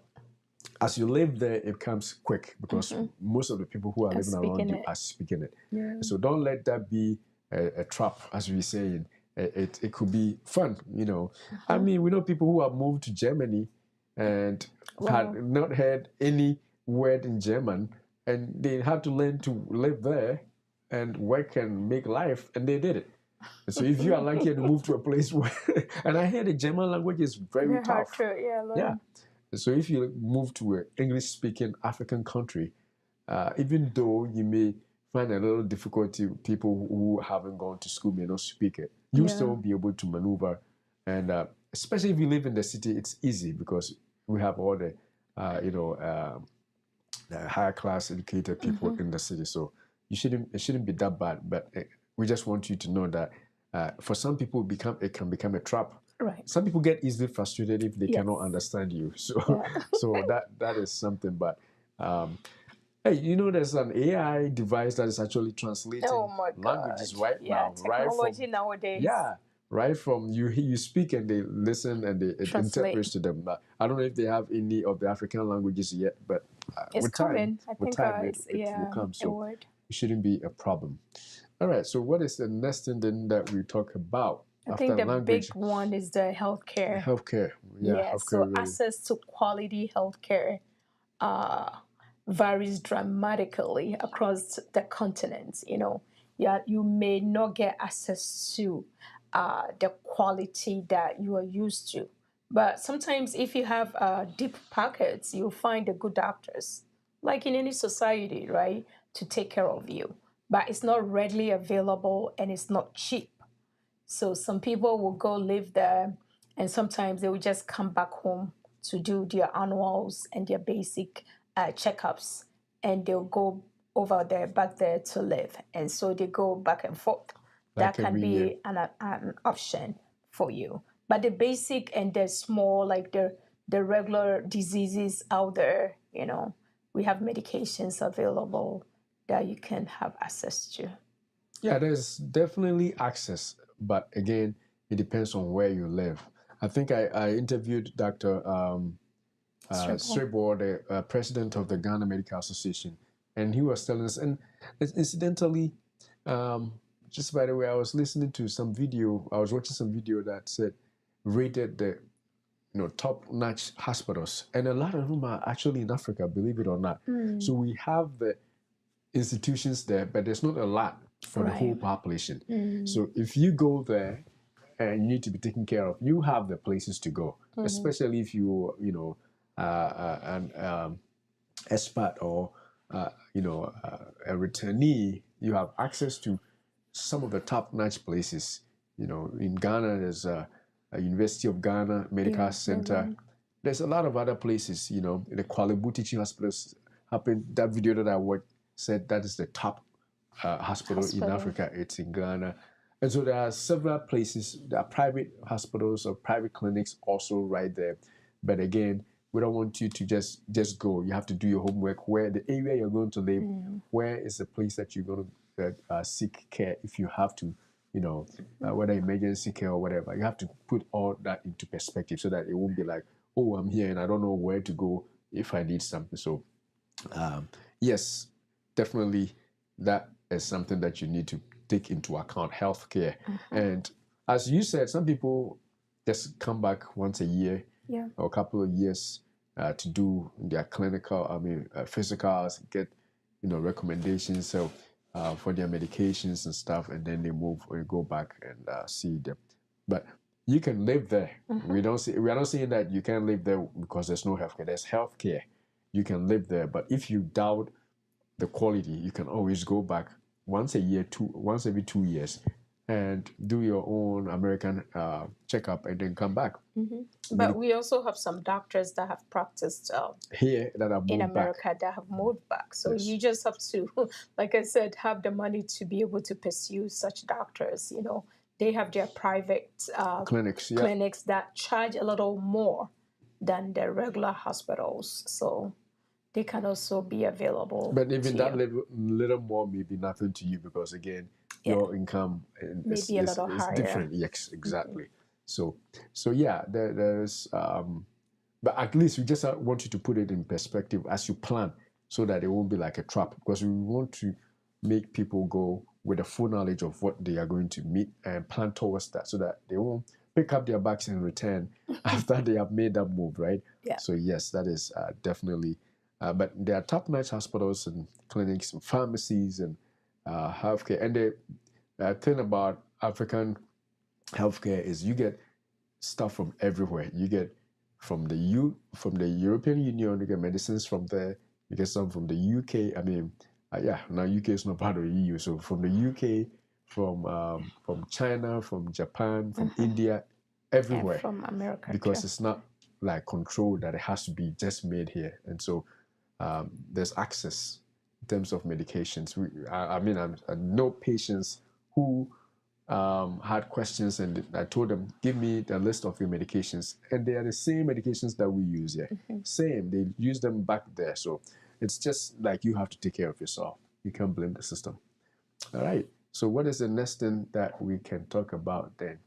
as you live there, it comes quick because most of the people who are living around you are speaking it. Yeah. So don't let that be a trap, as we say. It could be fun, I mean, we know people who have moved to Germany and had not heard any word in German, and they had to learn to live there and work and make life, and they did it. So if you are lucky to move to a place where, and I hear the German language is very tough. Yeah. So if you move to an English-speaking African country, even though you may find a little difficulty, people who haven't gone to school may not speak it, you'll still be able to maneuver. And especially if you live in the city, it's easy because we have all the, the higher class educated people in the city. So it shouldn't be that bad. But we just want you to know that for some people, it can become a trap. Right. Some people get easily frustrated if they cannot understand you. So, so that is something. But hey, there's an AI device that is actually translating languages right now. Technology nowadays. Yeah, right from you speak and they listen and it Translate. interprets to them. I don't know if they have any of the African languages yet, but It's with coming. time, I with think time it will yeah, come. a So word. it shouldn't be a problem. All right. So what is the next thing then that we talk about I after think the language? big one is the healthcare. Healthcare. Yeah, Yeah, healthcare so really. access to quality healthcare varies dramatically across the continent. You know, yeah, you may not get access to the quality that you are used to, but sometimes if you have deep pockets, you'll find the good doctors, like in any society, right, to take care of you. But it's not readily available and it's not cheap. So some people will go live there, and sometimes they will just come back home to do their annuals and their basic checkups, and they'll go over there back there to live, and so they go back and forth. Like That can every year. be an option for you. But the basic and the small, like the regular diseases out there, you know, we have medications available that you can have access to. Yeah, there's definitely access, but again, it depends on where you live. I think I interviewed Dr. Sribo, the president of the Ghana Medical Association, and he was telling us, and incidentally, um, just by the way, I was listening to some video, I was watching some video that said, rated the top-notch hospitals, and a lot of them are actually in Africa, believe it or not. So we have the institutions there, but there's not a lot for the whole population. So if you go there and you need to be taken care of, you have the places to go, especially if an expat or a returnee. You have access to some of the top-notch places. In Ghana, there's a University of Ghana Medical Center. There's a lot of other places. The Kwalibu Teaching Hospitals happened. That video that I watched said that is the top hospital in Africa. It's in Ghana. And so there are several places, there are private hospitals or private clinics also right there. But again, we don't want you to just go. You have to do your homework. Where the area you're going to live, where is the place that you're going to seek care if you have to, whether emergency care or whatever. You have to put all that into perspective so that it won't be like, oh, I'm here and I don't know where to go if I need something. So, yes, definitely that is something that you need to take into account, healthcare. And as you said, some people just come back once a year or a couple of years to do their physicals, get recommendations for their medications and stuff, and then they move or go back and see them. But you can live there. We are not saying that you can't live there because there's no healthcare. There's healthcare. You can live there, but if you doubt the quality, you can always go back once a year, once every 2 years, and do your own American checkup, and then come back. But we also have some doctors that have practiced Here that have moved in America back. that have moved back. So Yes. you just have to, like I said, have the money to be able to pursue such doctors. They have their private Clinics, yeah. clinics that charge a little more than the regular hospitals. So they can also be available. But even to that you. little more may be nothing to you because again, your income is Maybe a little is higher. different. Yes, exactly. So yeah, there's but at least we just want you to put it in perspective as you plan, so that it won't be like a trap. Because we want to make people go with the full knowledge of what they are going to meet and plan towards that, so that they won't pick up their bags and return after they have made that move, right? Yeah. So yes, that is definitely. But there are top-notch hospitals and clinics and pharmacies and healthcare. And the thing about African healthcare is you get stuff from everywhere. You get from the European Union, you get medicines from there. You get some from the UK. I mean, now UK is not part of the EU. So from the UK, from China, from Japan, from India, everywhere. And from America Because too. it's not like controlled that it has to be just made here. And so there's access in terms of medications. I know patients who had questions, and I told them, give me the list of your medications. And they are the same medications that we use here. Same, they use them back there. So it's just like you have to take care of yourself. You can't blame the system. All right. So what is the next thing that we can talk about then?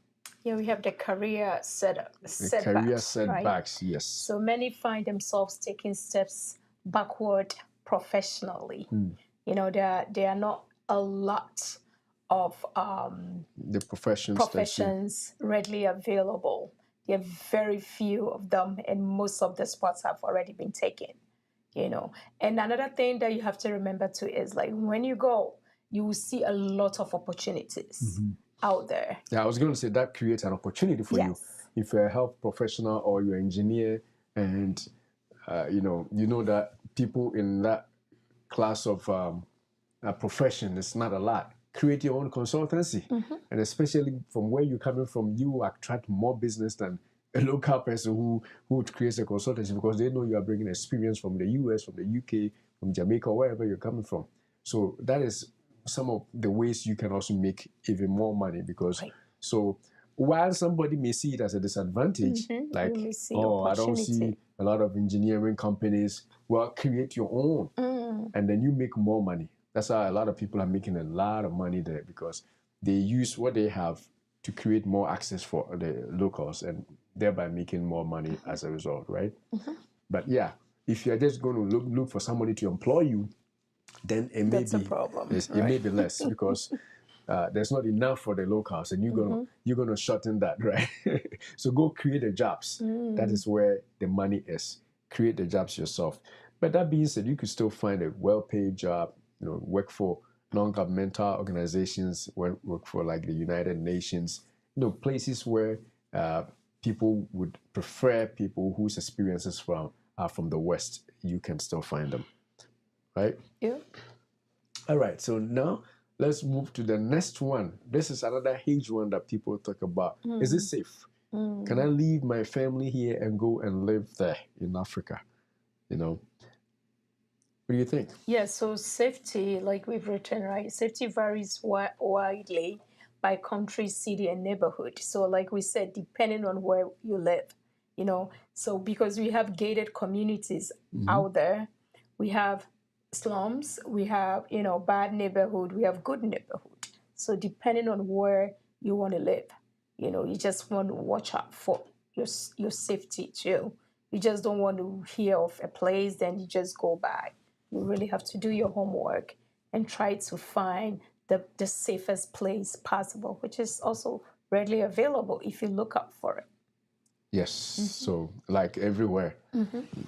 Yeah, we have the career setbacks, career right? setbacks, yes. So many find themselves taking steps backward professionally. You know, there are not a lot of The professions readily available. There are very few of them, and most of the spots have already been taken. You know, and another thing that you have to remember too is like when you go, you will see a lot of opportunities out there. Yeah, I was going to say that creates an opportunity for you. If you're a health professional or you're an engineer, and you know that people in that class of profession is not a lot. Create your own consultancy, and especially from where you're coming from, you attract more business than a local person who creates a consultancy because they know you are bringing experience from the US, from the UK, from Jamaica, wherever you're coming from. So that is some of the ways you can also make even more money because so while somebody may see it as a disadvantage, like, oh, I don't see a lot of engineering companies, well, create your own and then you make more money. That's how a lot of people are making a lot of money there because they use what they have to create more access for the locals and thereby making more money as a result, right? But yeah, if you're just going to look for somebody to employ you, then it may That's a problem. It may be less because there's not enough for the locals, and you're gonna shorten that, right? So go create the jobs. That is where the money is. Create the jobs yourself. But that being said, you could still find a well-paid job. You know, work for non-governmental organizations, work for like the United Nations. You know, places where people would prefer people whose experiences are from the West. You can still find them, right? Yeah. All right, so now let's move to the next one. This is another huge one that people talk about. Is it safe? Can I leave my family here and go and live there in Africa? You know, what do you think? Yeah, so safety, like we've written, right? Safety varies widely by country, city, and neighborhood. So, like we said, depending on where you live, you know. So, because we have gated communities out there, we have slums, we have, you know, bad neighborhood, we have good neighborhood. So, depending on where you want to live, you know, you just want to watch out for your safety too. You just don't want to hear of a place, then you just go by. You really have to do your homework and try to find the safest place possible, which is also readily available if you look up for it. Yes, so like everywhere,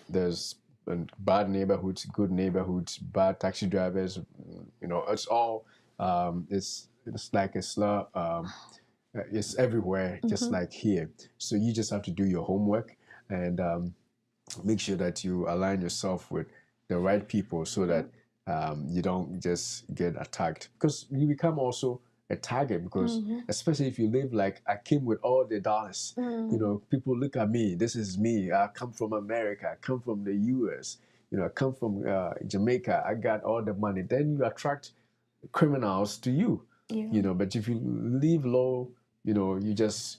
there's bad neighborhoods, good neighborhoods, bad taxi drivers. You know, it's all it's like a slur. It's everywhere, just like here. So you just have to do your homework and make sure that you align yourself with the right people so that you don't just get attacked because you become also a target because especially if you live like I came with all the dollars, you know, people look at me, this is me, I come from America, I come from the US, you know, I come from Jamaica, I got all the money, then you attract criminals to you, you know. But if you live low, you know, you just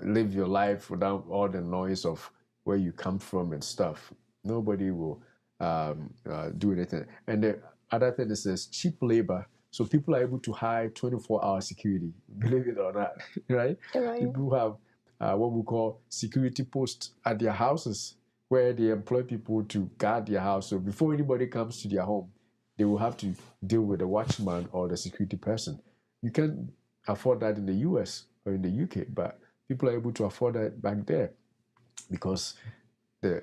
live your life without all the noise of where you come from and stuff, nobody will do anything. And the other thing is this cheap labor. So people are able to hire 24-hour security, believe it or not, right? People have what we call security posts at their houses where they employ people to guard their house. So before anybody comes to their home, they will have to deal with the watchman or the security person. You can't afford that in the US or in the UK, but people are able to afford that back there because the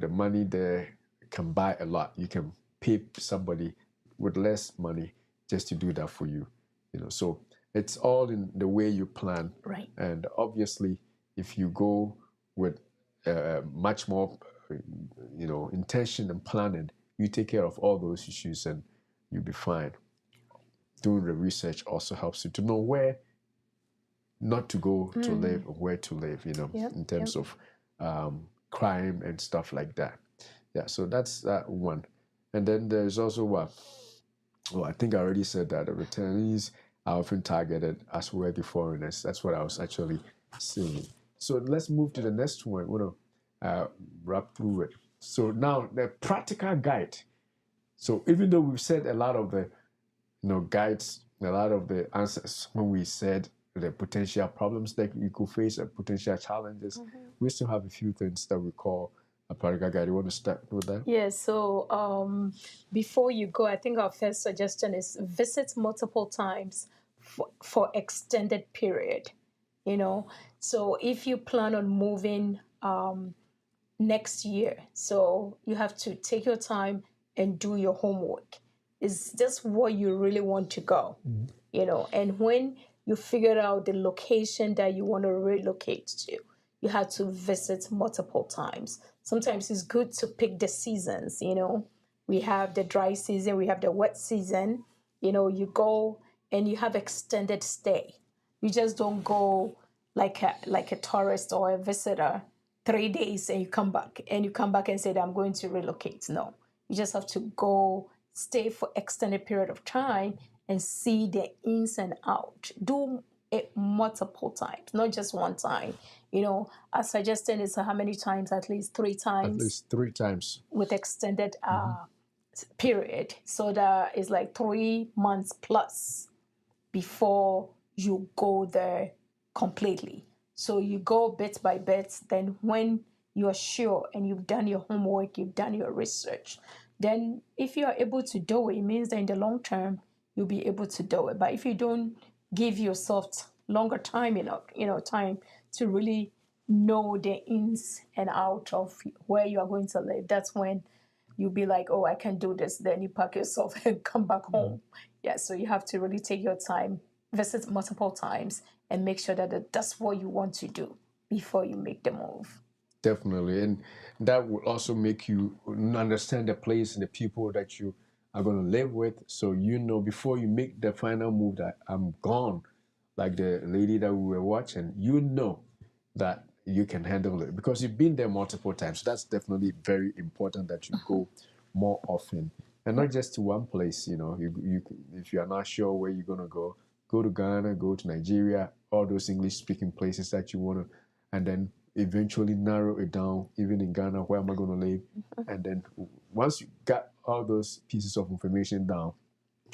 money there can buy a lot. You can pay somebody with less money just to do that for you. You know, so it's all in the way you plan. Right. And obviously, if you go with much more, intention and planning, you take care of all those issues and you'll be fine. Doing the research also helps you to know where not to go to live or where to live, in terms of crime and stuff like that. Yeah, so that's that one. And then there's also I think I already said that the returnees are often targeted as working foreigners. That's what I was actually saying. So let's move to the next one. We're going to wrap through it. So now the practical guide. So even though we've said a lot of the guides, a lot of the answers when we said the potential problems that you could face and potential challenges, we still have a few things that we call a practical guide. You want to start with that? Yeah, so before you go, I think our first suggestion is visit multiple times for extended period, you know. So if you plan on moving next year, so you have to take your time and do your homework. Is this where you really want to go? You know, and when you figure out the location that you want to relocate to, you have to visit multiple times. Sometimes it's good to pick the seasons, you know. We have the dry season, we have the wet season. You know, you go and you have extended stay. You just don't go like a tourist or a visitor 3 days and you come back and say that I'm going to relocate. No, you just have to go stay for extended period of time and see the ins and out. Do it multiple times, not just one time. You know, our suggestion is how many times? At least 3 times. At least 3 times. With extended period. So that is like 3 months plus before you go there completely. So you go bit by bit. Then when you're sure and you've done your homework, you've done your research, then if you are able to do it, it means that in the long term, you'll be able to do it. But if you don't give yourself longer time, time to really know the ins and out of where you are going to live, that's when you'll be like, oh, I can do this. Then you pack yourself and come back home. Yeah, so you have to really take your time, visit multiple times, and make sure that that's what you want to do before you make the move. Definitely. And that will also make you understand the place and the people that you are going to live with. So you know before you make the final move that I'm gone, like the lady that we were watching, you know that you can handle it because you've been there multiple times. So that's definitely very important that you go more often. And not just to one place, you know, you if you are not sure where you're going to go to Ghana, go to Nigeria, all those English-speaking places that you want to, and then eventually narrow it down, even in Ghana, where am I going to live? And then once you got all those pieces of information down,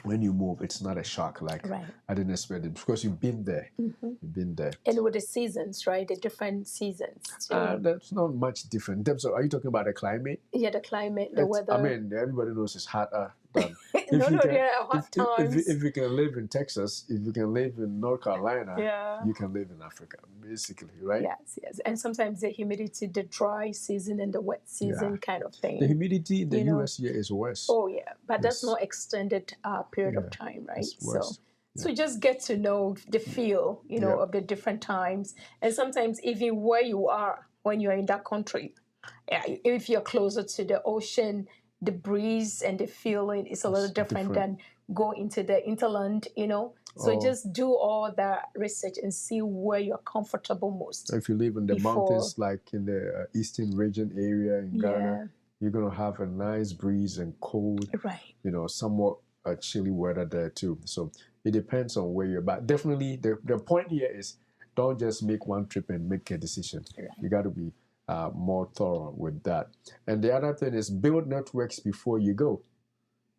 when you move, it's not a shock. Like, right. I didn't expect it because you've been there. You've been there. And with the seasons, right? The different seasons. That's not much different. In terms of, are you talking about the climate? Yeah, the climate, the weather. I mean, everybody knows it's hotter than... If you can live in Texas, if you can live in North Carolina, you can live in Africa, basically, right? Yes. And sometimes the humidity, the dry season and the wet season kind of thing. The humidity in the US here is worse. Oh, yeah. But that's not extended period of time, right? So just get to know the feel, of the different times. And sometimes even where you are when you're in that country, if you're closer to the ocean, the breeze and the feeling is a little different than go into the interland, So just do all that research and see where you're comfortable most. If you live in the mountains, like in the eastern region area in Ghana, you're going to have a nice breeze and cold, somewhat chilly weather there too. So it depends on where you're. But definitely the point here is don't just make one trip and make a decision. Right. You got to be more thorough with that. And the other thing is build networks before you go.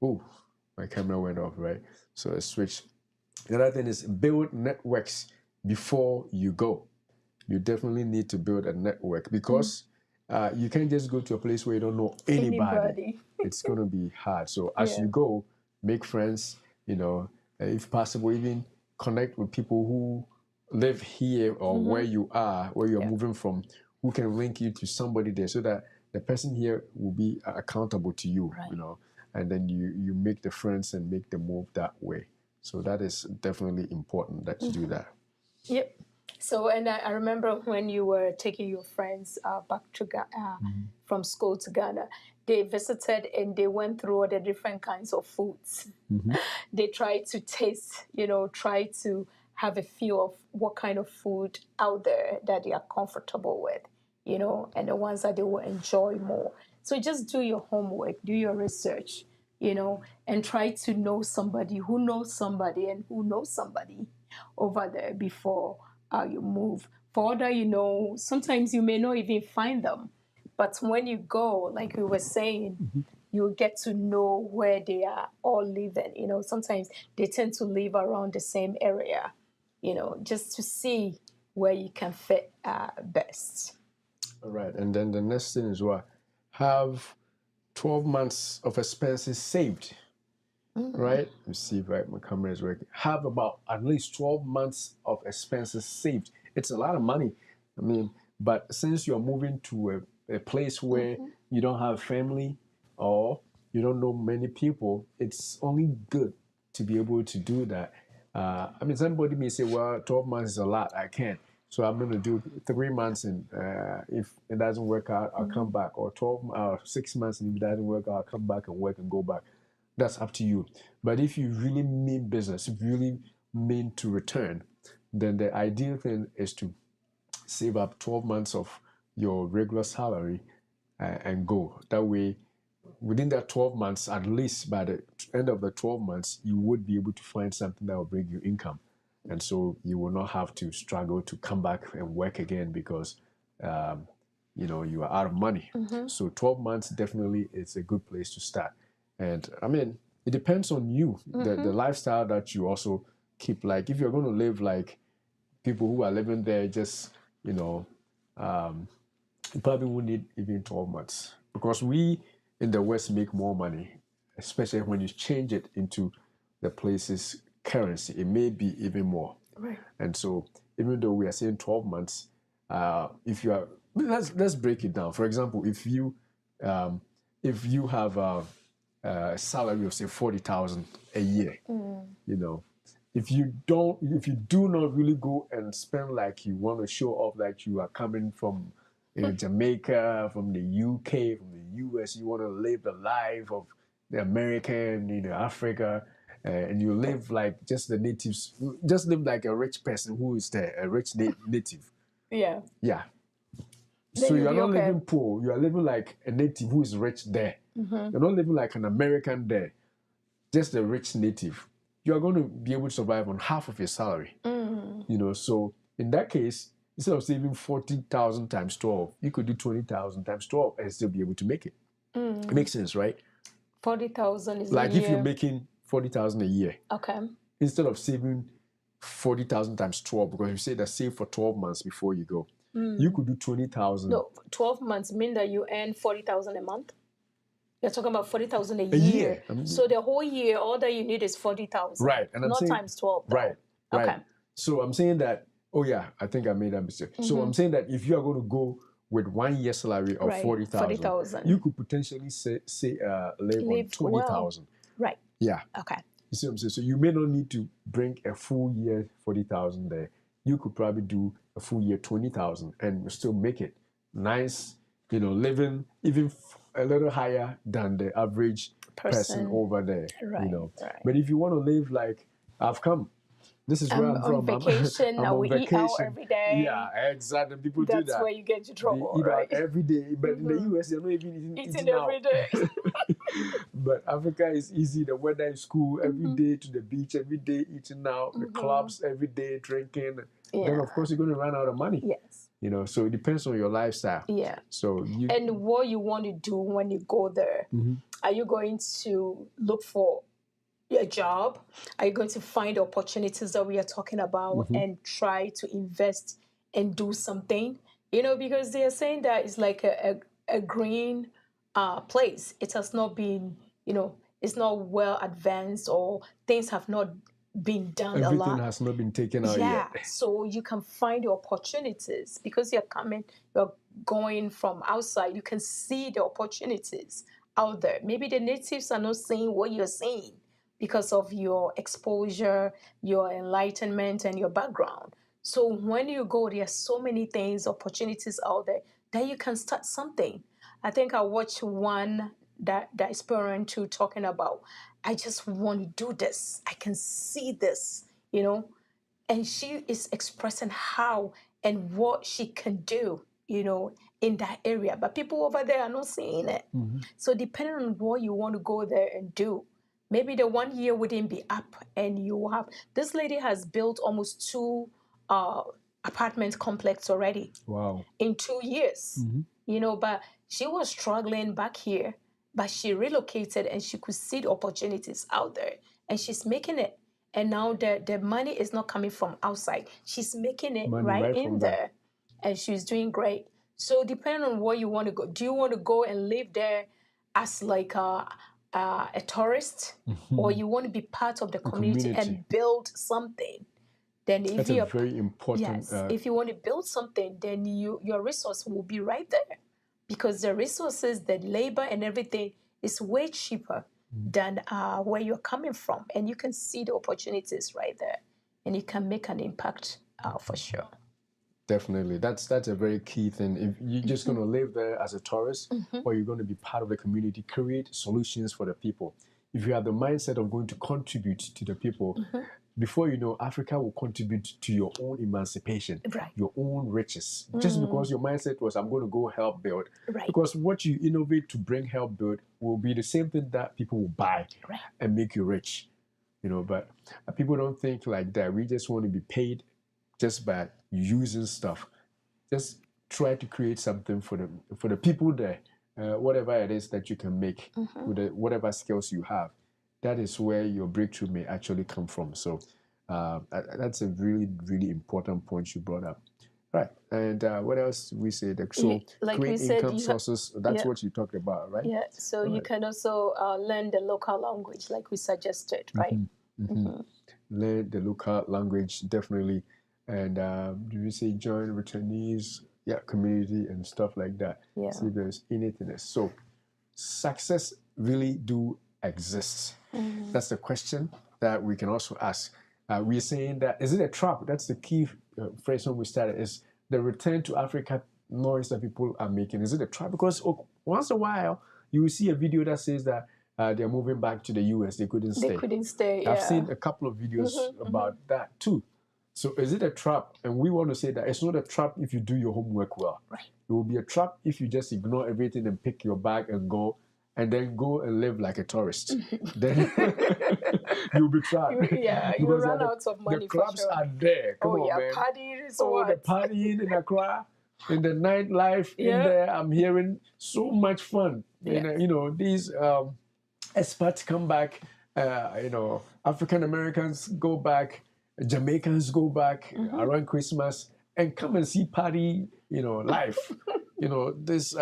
Oh, my camera went off, right? So let's switch. The other thing is build networks before you go. You definitely need to build a network because you can't just go to a place where you don't know anybody. It's going to be hard. So as you go, make friends, if possible, even connect with people who live here or where you are, where you're moving from, who can link you to somebody there so that the person here will be accountable to you, and then you make the friends and make the move that way. So that is definitely important that you do that. Yep. So, and I remember when you were taking your friends back to Ghana, from school to Ghana, they visited and they went through all the different kinds of foods. They tried to taste, try to have a feel of what kind of food out there that they are comfortable with, and the ones that they will enjoy more. So just do your homework, do your research, and try to know somebody who knows somebody and who knows somebody over there before you move. For all that sometimes you may not even find them. But when you go, like we were saying, you get to know where they are all living. Sometimes they tend to live around the same area. just to see where you can fit best. All right. And then the next thing is what? Have 12 months of expenses saved. Right? Let me see if my camera is working. Have about at least 12 months of expenses saved. It's a lot of money. I mean, but since you're moving to a place where you don't have family or you don't know many people, it's only good to be able to do that. I mean, somebody may say, well, 12 months is a lot. I can't. So I'm going to do 3 months, and if it doesn't work out, I'll come back. Or 6 months, and if it doesn't work out, I'll come back and work and go back. That's up to you. But if you really mean business, if you really mean to return, then the ideal thing is to save up 12 months of your regular salary and go. That way, within that 12 months, at least by the end of the 12 months, you would be able to find something that will bring you income. And so you will not have to struggle to come back and work again because, you are out of money. So 12 months definitely is a good place to start. And I mean, it depends on you, the lifestyle that you also keep. Like if you're going to live like people who are living there, just, you probably won't need even 12 months because we in the West make more money, especially when you change it into the place's currency. It may be even more. Right. And so even though we are saying 12 months, if you are, let's break it down. For example, if you have a salary of say 40,000 a year, if you do not really go and spend like you want to show off like you are coming from Jamaica, from the UK, from the US, you want to live the life of the American, Africa, and you live like just the natives, just live like a rich person who is there, a rich native. Yeah. Yeah. Then So you are not okay. living poor. You are living like a native who is rich there. You're not living like an American there, just a rich native. You are going to be able to survive on half of your salary. So in that case, instead of saving 40,000 times 12, you could do 20,000 times 12 and still be able to make it. It makes sense, right? 40,000 is like a year. If you're making 40,000 a year, okay, instead of saving 40,000 times 12, because you say that save for 12 months before you go, you could do 20,000. No, 12 months mean that you earn 40,000 a month. You're talking about 40,000 a year. So the whole year, all that you need is 40,000. Right, and I'm not saying times 12. Though. Right. Okay. So I'm saying that. Oh yeah, I think I made that mistake. So I'm saying that if you are going to go with 1 year salary of 40,000, you could potentially live on 20,000. Well. Right. Yeah. Okay. You see what I'm saying? So you may not need to bring a full year 40,000 there. You could probably do a full year 20,000 and still make it nice. Living even a little higher than the average person over there. Right. But if you want to live like I've come. This is where I'm from. On vacation. I'm on vacation. Eat out every day. Yeah, exactly. People do that. That's where you get into trouble, they eat out every day. But in the US, they're not even eating every day. But Africa is easy. The weather is cool. Every day to the beach. Every day eating out. The clubs every day drinking. Yeah. Then of course you're going to run out of money. Yes. So it depends on your lifestyle. Yeah. So and what you want to do when you go there. Are you going to look for a job? Are you going to find opportunities that we are talking about and try to invest and do something? Because they are saying that it's like a green place. It has not been, it's not well advanced, or things have not been done a lot. Everything has not been taken out yet. Yeah, so you can find the opportunities because you're going from outside. You can see the opportunities out there. Maybe the natives are not seeing what you're seeing because of your exposure, your enlightenment, and your background. So when you go, there are so many things, opportunities out there that you can start something. I think I watched one Diaspora too talking about, I just want to do this. I can see this, and she is expressing how and what she can do, in that area. But people over there are not seeing it. So depending on what you want to go there and do, maybe the 1 year wouldn't be up, and you have, this lady has built almost 2 apartment complex already. Wow. In 2 years, but she was struggling back here, but she relocated and she could see the opportunities out there, and she's making it. and now the money is not coming from outside. She's making it Money right from in there, and she's doing great. So depending on where you want to go, do you want to go and live there as like a tourist, or you want to be part of the community and build something? Then if that's a very important. Yes, if you want to build something, then your resource will be right there, because the resources, the labor, and everything is way cheaper than where you're coming from, and you can see the opportunities right there, and you can make an impact for sure. Definitely, that's a very key thing. If you're just going to live there as a tourist, or you're going to be part of the community, create solutions for the people. If you have the mindset of going to contribute to the people, before you know, Africa will contribute to your own emancipation, your own riches. Just because your mindset was, I'm going to go help build. Because what you innovate to bring help build will be the same thing that people will buy and make you rich. You know, but people don't think like that. We just want to be paid just by using stuff. Just try to create something for the people there, whatever it is that you can make with whatever skills you have. That is where your breakthrough may actually come from. So that's a really, really important point you brought up. Right. And what else we say? So like create we said, income sources. That's what you talked about, right? Yeah. So you can also learn the local language, like we suggested, right? Learn the local language, definitely. And do you say join returnees, community and stuff like that? See if there's anything else. So success really do exist. That's the question that we can also ask. We're saying that, is it a trap? That's the key phrase when we started, is the return to Africa noise that people are making. Is it a trap? Because once in a while, you will see a video that says that they're moving back to the US. They couldn't stay. I've seen a couple of videos about that too. So is it a trap? And we want to say that it's not a trap if you do your homework well. It will be a trap if you just ignore everything and pick your bag and go, and then go and live like a tourist. Then you'll be trapped. You run out of money. The clubs are there. Come on, man. Partying is the partying in Accra, in the nightlife in there. I'm hearing so much fun. And, you know, these expats come back. You know, African Americans go back. Jamaicans go back around Christmas and come and see party, you know, life. You know, this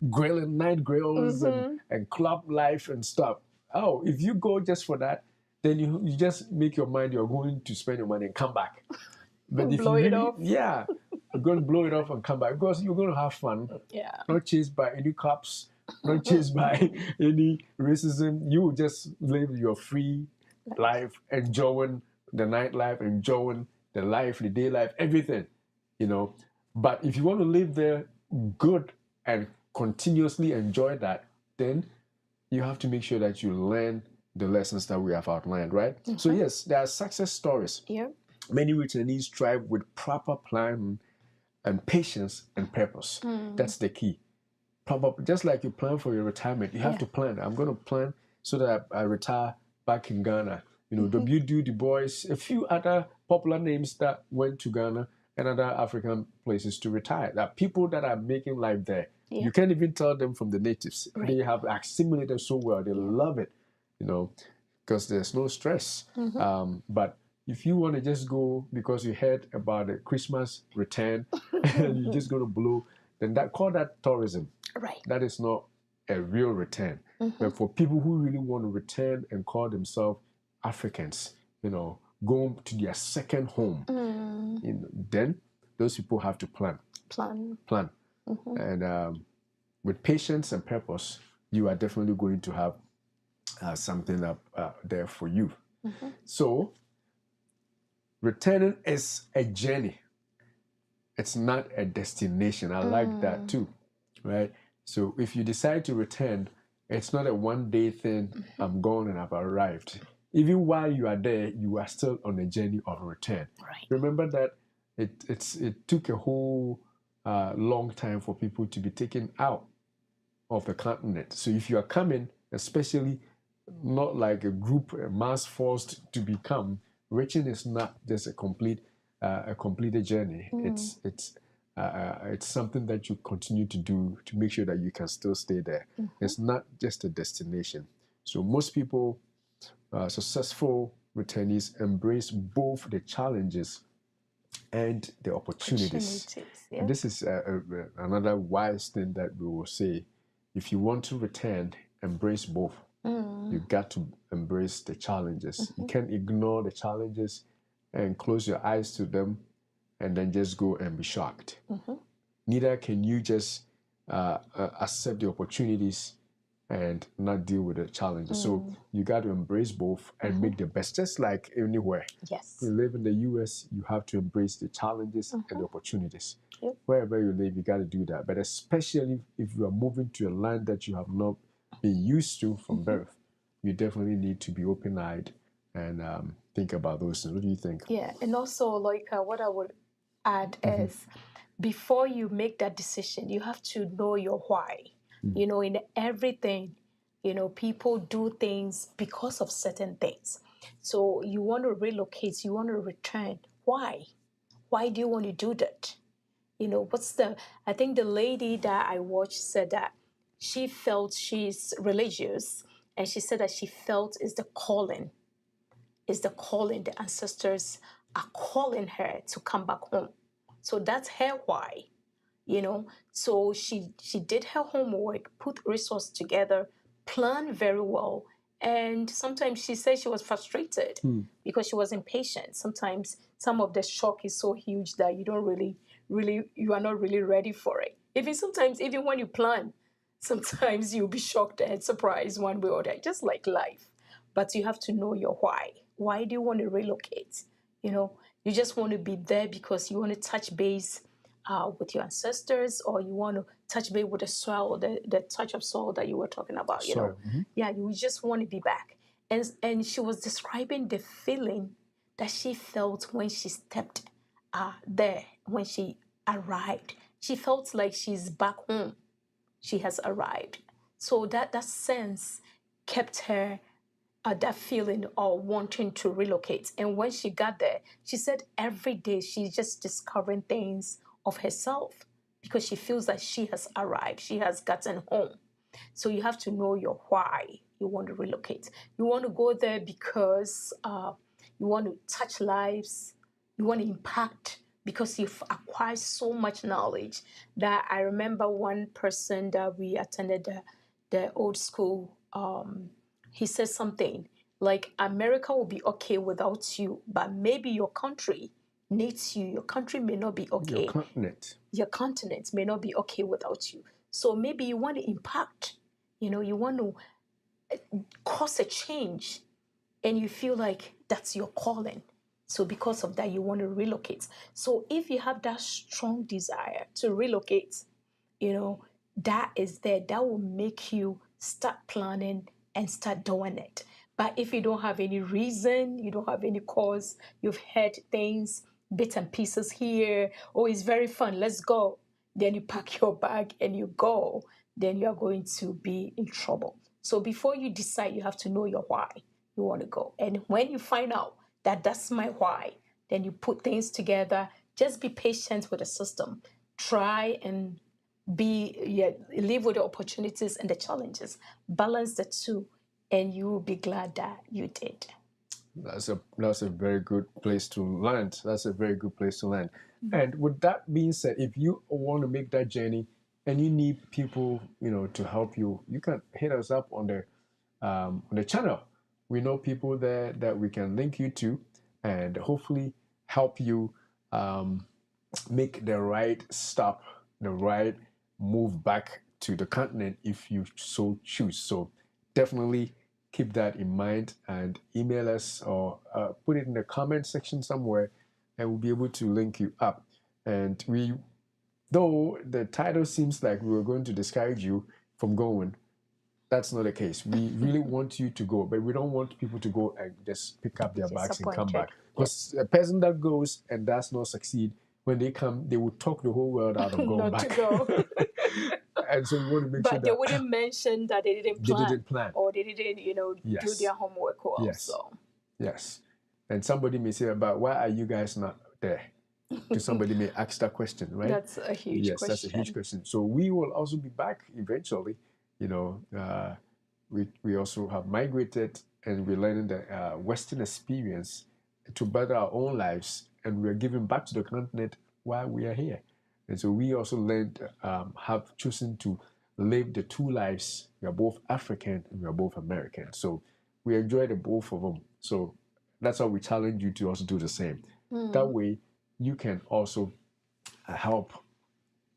grilling, night grills and club life and stuff. Oh, if you go just for that, then you just make your mind you're going to spend your money and come back. But if you really, you're going to blow it off and come back, because you're going to have fun. Not chased by any cops, not chased by any racism. You will just live your free life, enjoying the nightlife, enjoying the life, the day life, everything, you know. But if you want to live there good and continuously enjoy that, then you have to make sure that you learn the lessons that we have outlined, right? So yes, there are success stories. Many returnees thrive with proper planning and patience and purpose. That's the key. Just like you plan for your retirement, you have to plan. I'm going to plan so that I retire back in Ghana. You know, W.D. Du Bois, a few other popular names that went to Ghana and other African places to retire. There are people that are making life there. You can't even tell them from the natives. They have assimilated so well. They love it, you know, because there's no stress. But if you want to just go because you heard about the Christmas return and you're just going to blow, then call that tourism. That is not a real return. But for people who really want to return and call themselves Africans, you know, go to their second home, you know, then those people have to plan. And with patience and purpose, you are definitely going to have something up there for you. So returning is a journey. It's not a destination. I like that too, right? So if you decide to return, it's not a one-day thing. I'm gone and I've arrived. Even while you are there, you are still on a journey of return. Remember that it took a whole long time for people to be taken out of the continent. So if you are coming, especially not like a group, a mass forced to become, reaching is not just a completed journey. It's something that you continue to do to make sure that you can still stay there. It's not just a destination. So most people, successful returnees embrace both the challenges and the opportunities. Yeah. And this is another wise thing that we will say. If you want to return, embrace both. You got to embrace the challenges. You can't ignore the challenges and close your eyes to them and then just go and be shocked. Neither can you just accept the opportunities and not deal with the challenges. So you got to embrace both and make the best, just like anywhere. Yes. If you live in the US, you have to embrace the challenges and the opportunities. Yep. Wherever you live, you got to do that. But especially if you are moving to a land that you have not been used to from birth, you definitely need to be open-eyed and think about those things. What do you think? Yeah, and also like what I would add is before you make that decision, you have to know your why. You know, in everything, you know, people do things because of certain things. So you want to relocate, you want to return. Why? Why do you want to do that? You know, I think the lady that I watched said that she felt she's religious and she said that she felt is the calling. The ancestors are calling her to come back home. So that's her why, you know. So she did her homework, put resources together, planned very well. And sometimes she said she was frustrated because she was impatient. Sometimes some of the shock is so huge that you don't really, you are not really ready for it. Sometimes even when you plan, sometimes you'll be shocked and surprised one way or the other, just like life. But you have to know your why. Why do you want to relocate? You know, you just want to be there because you want to touch base with your ancestors, or you want to touch base with the soil, the touch of soil that you were talking about. You know, yeah, you just want to be back. And she was describing the feeling that she felt when she stepped there, when she arrived. She felt like she's back home. She has arrived. So that sense kept her that feeling of wanting to relocate. And when she got there, she said every day she's just discovering things of herself because she feels that she has arrived, she has gotten home. So you have to know your why you want to relocate. You want to go there because you want to touch lives, you want to impact because you've acquired so much knowledge. That I remember one person that we attended the old school, he said something like, America will be okay without you, but maybe your country needs you. Your country may not be okay. Your continent may not be okay without you. So maybe you want to impact, you know, you want to cause a change, and you feel like that's your calling. So because of that, you want to relocate. So if you have that strong desire to relocate, you know, that is there. That will make you start planning and start doing it. But if you don't have any reason, you don't have any cause, you've heard things, bits and pieces here, oh, it's very fun, let's go. Then you pack your bag and you go, then you are going to be in trouble. So before you decide, you have to know your why you want to go. And when you find out that that's my why, then you put things together. Just be patient with the system. Try and live with the opportunities and the challenges. Balance the two, and you will be glad that you did. That's a very good place to land. That's a very good place to land. And with that being said, if you want to make that journey and you need people, you know, to help you, you can hit us up on the channel. We know people there that we can link you to, and hopefully help you make the right stop, the right move back to the continent if you so choose. So definitely keep that in mind and email us or put it in the comment section somewhere, and we'll be able to link you up. And though the title seems like we were going to discourage you from going, that's not the case. We really want you to go, but we don't want people to go and just pick up their bags and come back. Because a person that goes and does not succeed, when they come, they will talk the whole world out of going back. To go. And so we want to make sure that... But they wouldn't mention that they didn't plan. Or they didn't, do their homework well. Yes. So. Yes. And somebody may say, but why are you guys not there? Somebody may ask that question, right? That's a huge question. Yes, that's a huge question. So we will also be back eventually. We also have migrated and we're learning the Western experience to better our own lives, and we're giving back to the continent while we are here. And so we also learned, have chosen to live the two lives. We are both African and we are both American. So we enjoy the both of them. So that's how we challenge you to also do the same. That way, you can also help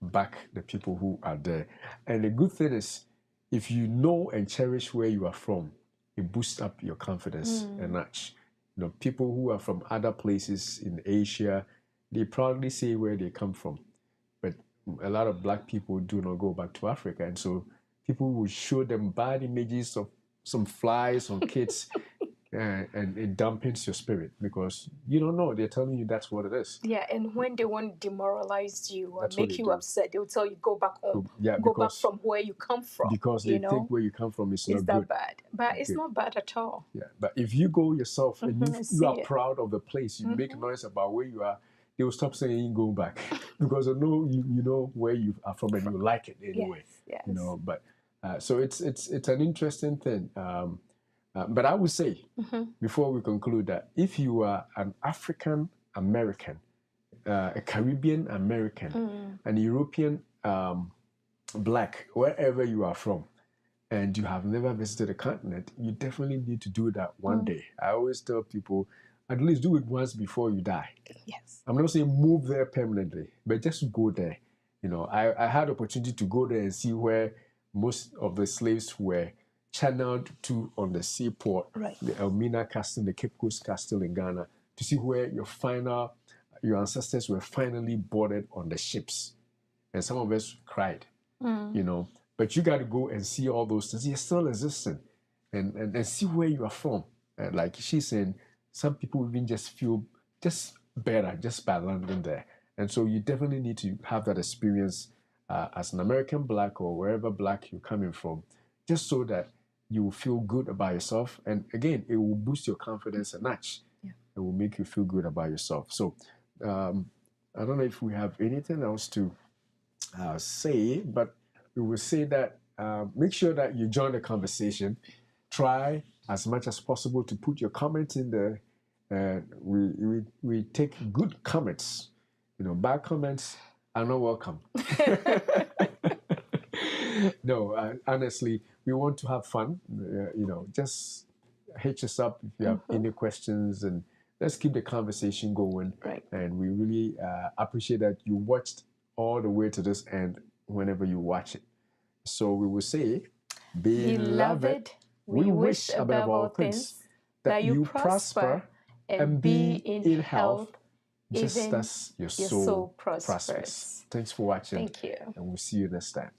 back the people who are there. And the good thing is, if you know and cherish where you are from, it boosts up your confidence a notch. You know, people who are from other places in Asia, they proudly say where they come from. But a lot of black people do not go back to Africa. And so people will show them bad images of some flies on kids, and it dampens your spirit because you don't know. They're telling you that's what it is. Yeah, and when they want to demoralize you or That's what make they you do. upset, they'll tell you go back home. Yeah, go back because from where you come from. because they think where you come from is Is not that good. bad? But it's not bad at all. Yeah, but if you go yourself and you see are it. proud of the place, you make noise about where you are, they will stop saying go back because they know you know where you are from and you like it anyway. Yes. You know, but so it's an interesting thing. But I would say before we conclude that if you are an African American, a Caribbean American, an European black, wherever you are from, and you have never visited a continent, you definitely need to do that one day. I always tell people, at least do it once before you die. Yes. I'm not saying move there permanently, but just go there. You know, I had opportunity to go there and see where most of the slaves were channeled to on the seaport, the Elmina Castle, the Cape Coast Castle in Ghana, to see where your ancestors were finally boarded on the ships. And some of us cried, you know. But you got to go and see all those things. They're still existing, and see where you are from. And like she's saying, some people even just feel just better just by landing there. And so you definitely need to have that experience as an American black or wherever black you're coming from, just so that you will feel good about yourself. And again, it will boost your confidence a notch. Yeah. It will make you feel good about yourself. So I don't know if we have anything else to say, but we will say that make sure that you join the conversation. Try as much as possible to put your comments in there. We take good comments. You know, bad comments are not welcome. No, honestly, we want to have fun. You know, just hit us up if you have any questions, and let's keep the conversation going. Right. And we really appreciate that you watched all the way to this end whenever you watch it. So we will say, Beloved, we wish above all things that you prosper and be in health, just as your soul prospers. Thanks for watching. Thank you. And we'll see you next time.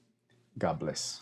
God bless.